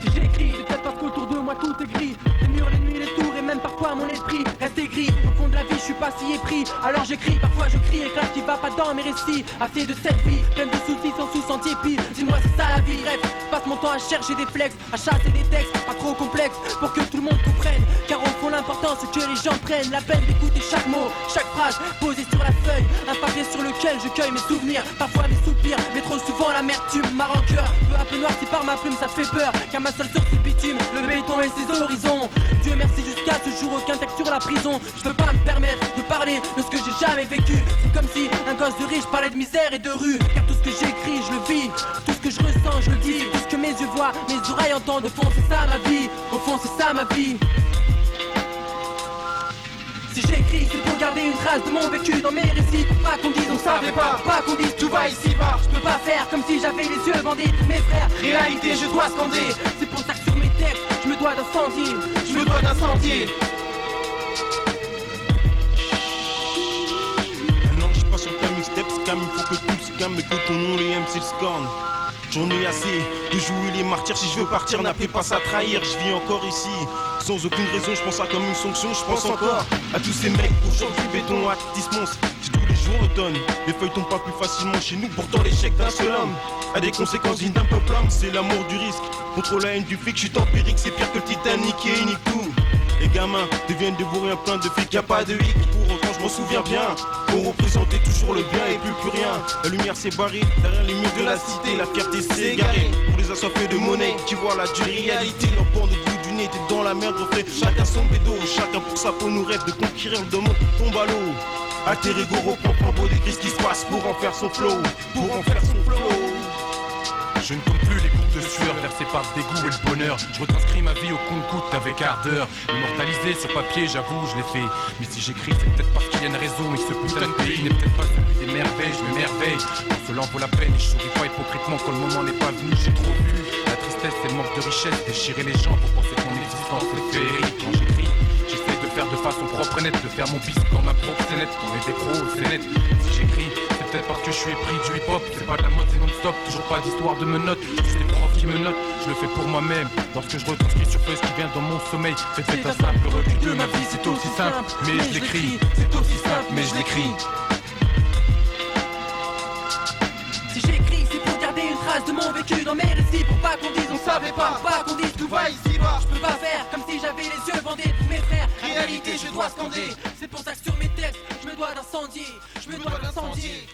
Si j'écris, c'est peut-être parce qu'autour de moi tout est gris, les murs, les nuits, les tours et même parfois mon esprit reste gris. Au fond de la vie je suis pas pas si épris, alors j'écris, parfois je crie, éclate qui va pas dans mes récits. Assez de cette vie, pleine de soucis sans sous sans tiépi. Dis-moi c'est ça la vie, bref, je passe mon temps à chercher des flex, à chasser des textes, pas trop complexes, pour que tout le monde comprenne. Car au fond l'important c'est que les gens prennent la peine d'écouter chaque mot, chaque phrase posée sur la feuille. Un papier sur lequel je cueille mes souvenirs, parfois mes soupirs, mais trop souvent l'amertume, ma rancœur. Peu à peu noirci par ma plume, ça fait peur, car ma seule source c'est le bitume, le béton et ses horizons. Dieu merci jusqu'à ce jour, aucun texte sur la prison. Je peux pas me permettre de parler de ce que j'ai jamais vécu. C'est comme si un gosse de riche parlait de misère et de rue. Car tout ce que j'écris, je le vis. Tout ce que je ressens, je le dis. Tout ce que mes yeux voient, mes oreilles entendent. Au fond c'est ça ma vie, au fond c'est ça ma vie. Si j'écris, c'est pour garder une trace de mon vécu dans mes récits. Pour pas qu'on dise on savait pas qu'on dise tout va ici bas. Je peux pas faire comme si j'avais les yeux bandés pour mes frères. Réalité, je dois scander. C'est pour ça que sur mes textes, je me dois d'incendier. Je me dois d'incendier. Non, je passe sur ta mixtape, scam, il faut que tout se calme. Écoute ton nom, les MC le scorn. J'en ai assez de jouer les martyrs. Si je veux partir, n'appelez pas ça trahir. Je vis encore ici, sans aucune raison. Je pense à comme une sanction. Je pense encore à tous ces mecs aujourd'hui béton à disponce. Si tous les jours l'automne, les feuilles tombent pas plus facilement chez nous. Pourtant l'échec d'un seul homme a des conséquences dignes d'un peuple homme. C'est l'amour du risque contre la haine du flic. Je suis empirique, c'est pire que le Titanic et nique tout. Les gamins deviennent des bourrins pleins de flics, y'a pas de hic. Pour autant je m'en souviens bien, on représentait toujours le bien et plus rien. La lumière s'est barrée derrière les murs de la cité. La fierté s'est égarée pour les assoiffés de monnaie qui voient la dure réalité. Leur bande au bout du nez, t'es dans la merde reflet. Chacun son bédo, chacun pour sa peau nous rêve de conquérir le monde. Tombe à l'eau, alter ego reprend flambeau, décrit ce qui se passe pour en faire son flow. Pour en faire son flow. Je ne compte plus les gouttes de sueur versées par le dégoût et le bonheur. Je retranscris ma vie au compte-gouttes avec ardeur. Immortalisé sur papier, j'avoue, je l'ai fait. Mais si j'écris, c'est peut-être parce qu'il y a une raison. Et ce putain de pays n'est peut-être pas celui des merveilles. Je m'émerveille, quand cela en vaut la peine. Et je souris pas hypocritement quand le moment n'est pas venu. J'ai trop vu la tristesse et le manque de richesse déchirer les gens pour penser que mon existence est féerique. Quand j'écris, j'essaie de faire de façon propre et nette, de faire mon piste quand ma propre c'est net. On est des pros, c'est net. Si j'écris, peut-être parce que je suis épris du hip-hop. C'est pas de la mode, c'est non-stop, toujours pas d'histoire de menottes. Juste les profs qui me notent, je le fais pour moi-même. Lorsque je retranscris sur feuille ce qui vient dans mon sommeil, c'est un simple recul de ma vie, c'est aussi simple, mais je l'écris. C'est aussi simple, mais je l'écris. Si j'écris, c'est pour garder une trace de mon vécu dans mes récits. Pour pas qu'on dise on savait pas qu'on dise tout va ici bas. Je peux pas faire comme si j'avais les yeux bandés pour mes frères. Réalité, je dois scander. C'est pour ça que sur mes textes, je me dois d'incendier. Je me dois d'incendier.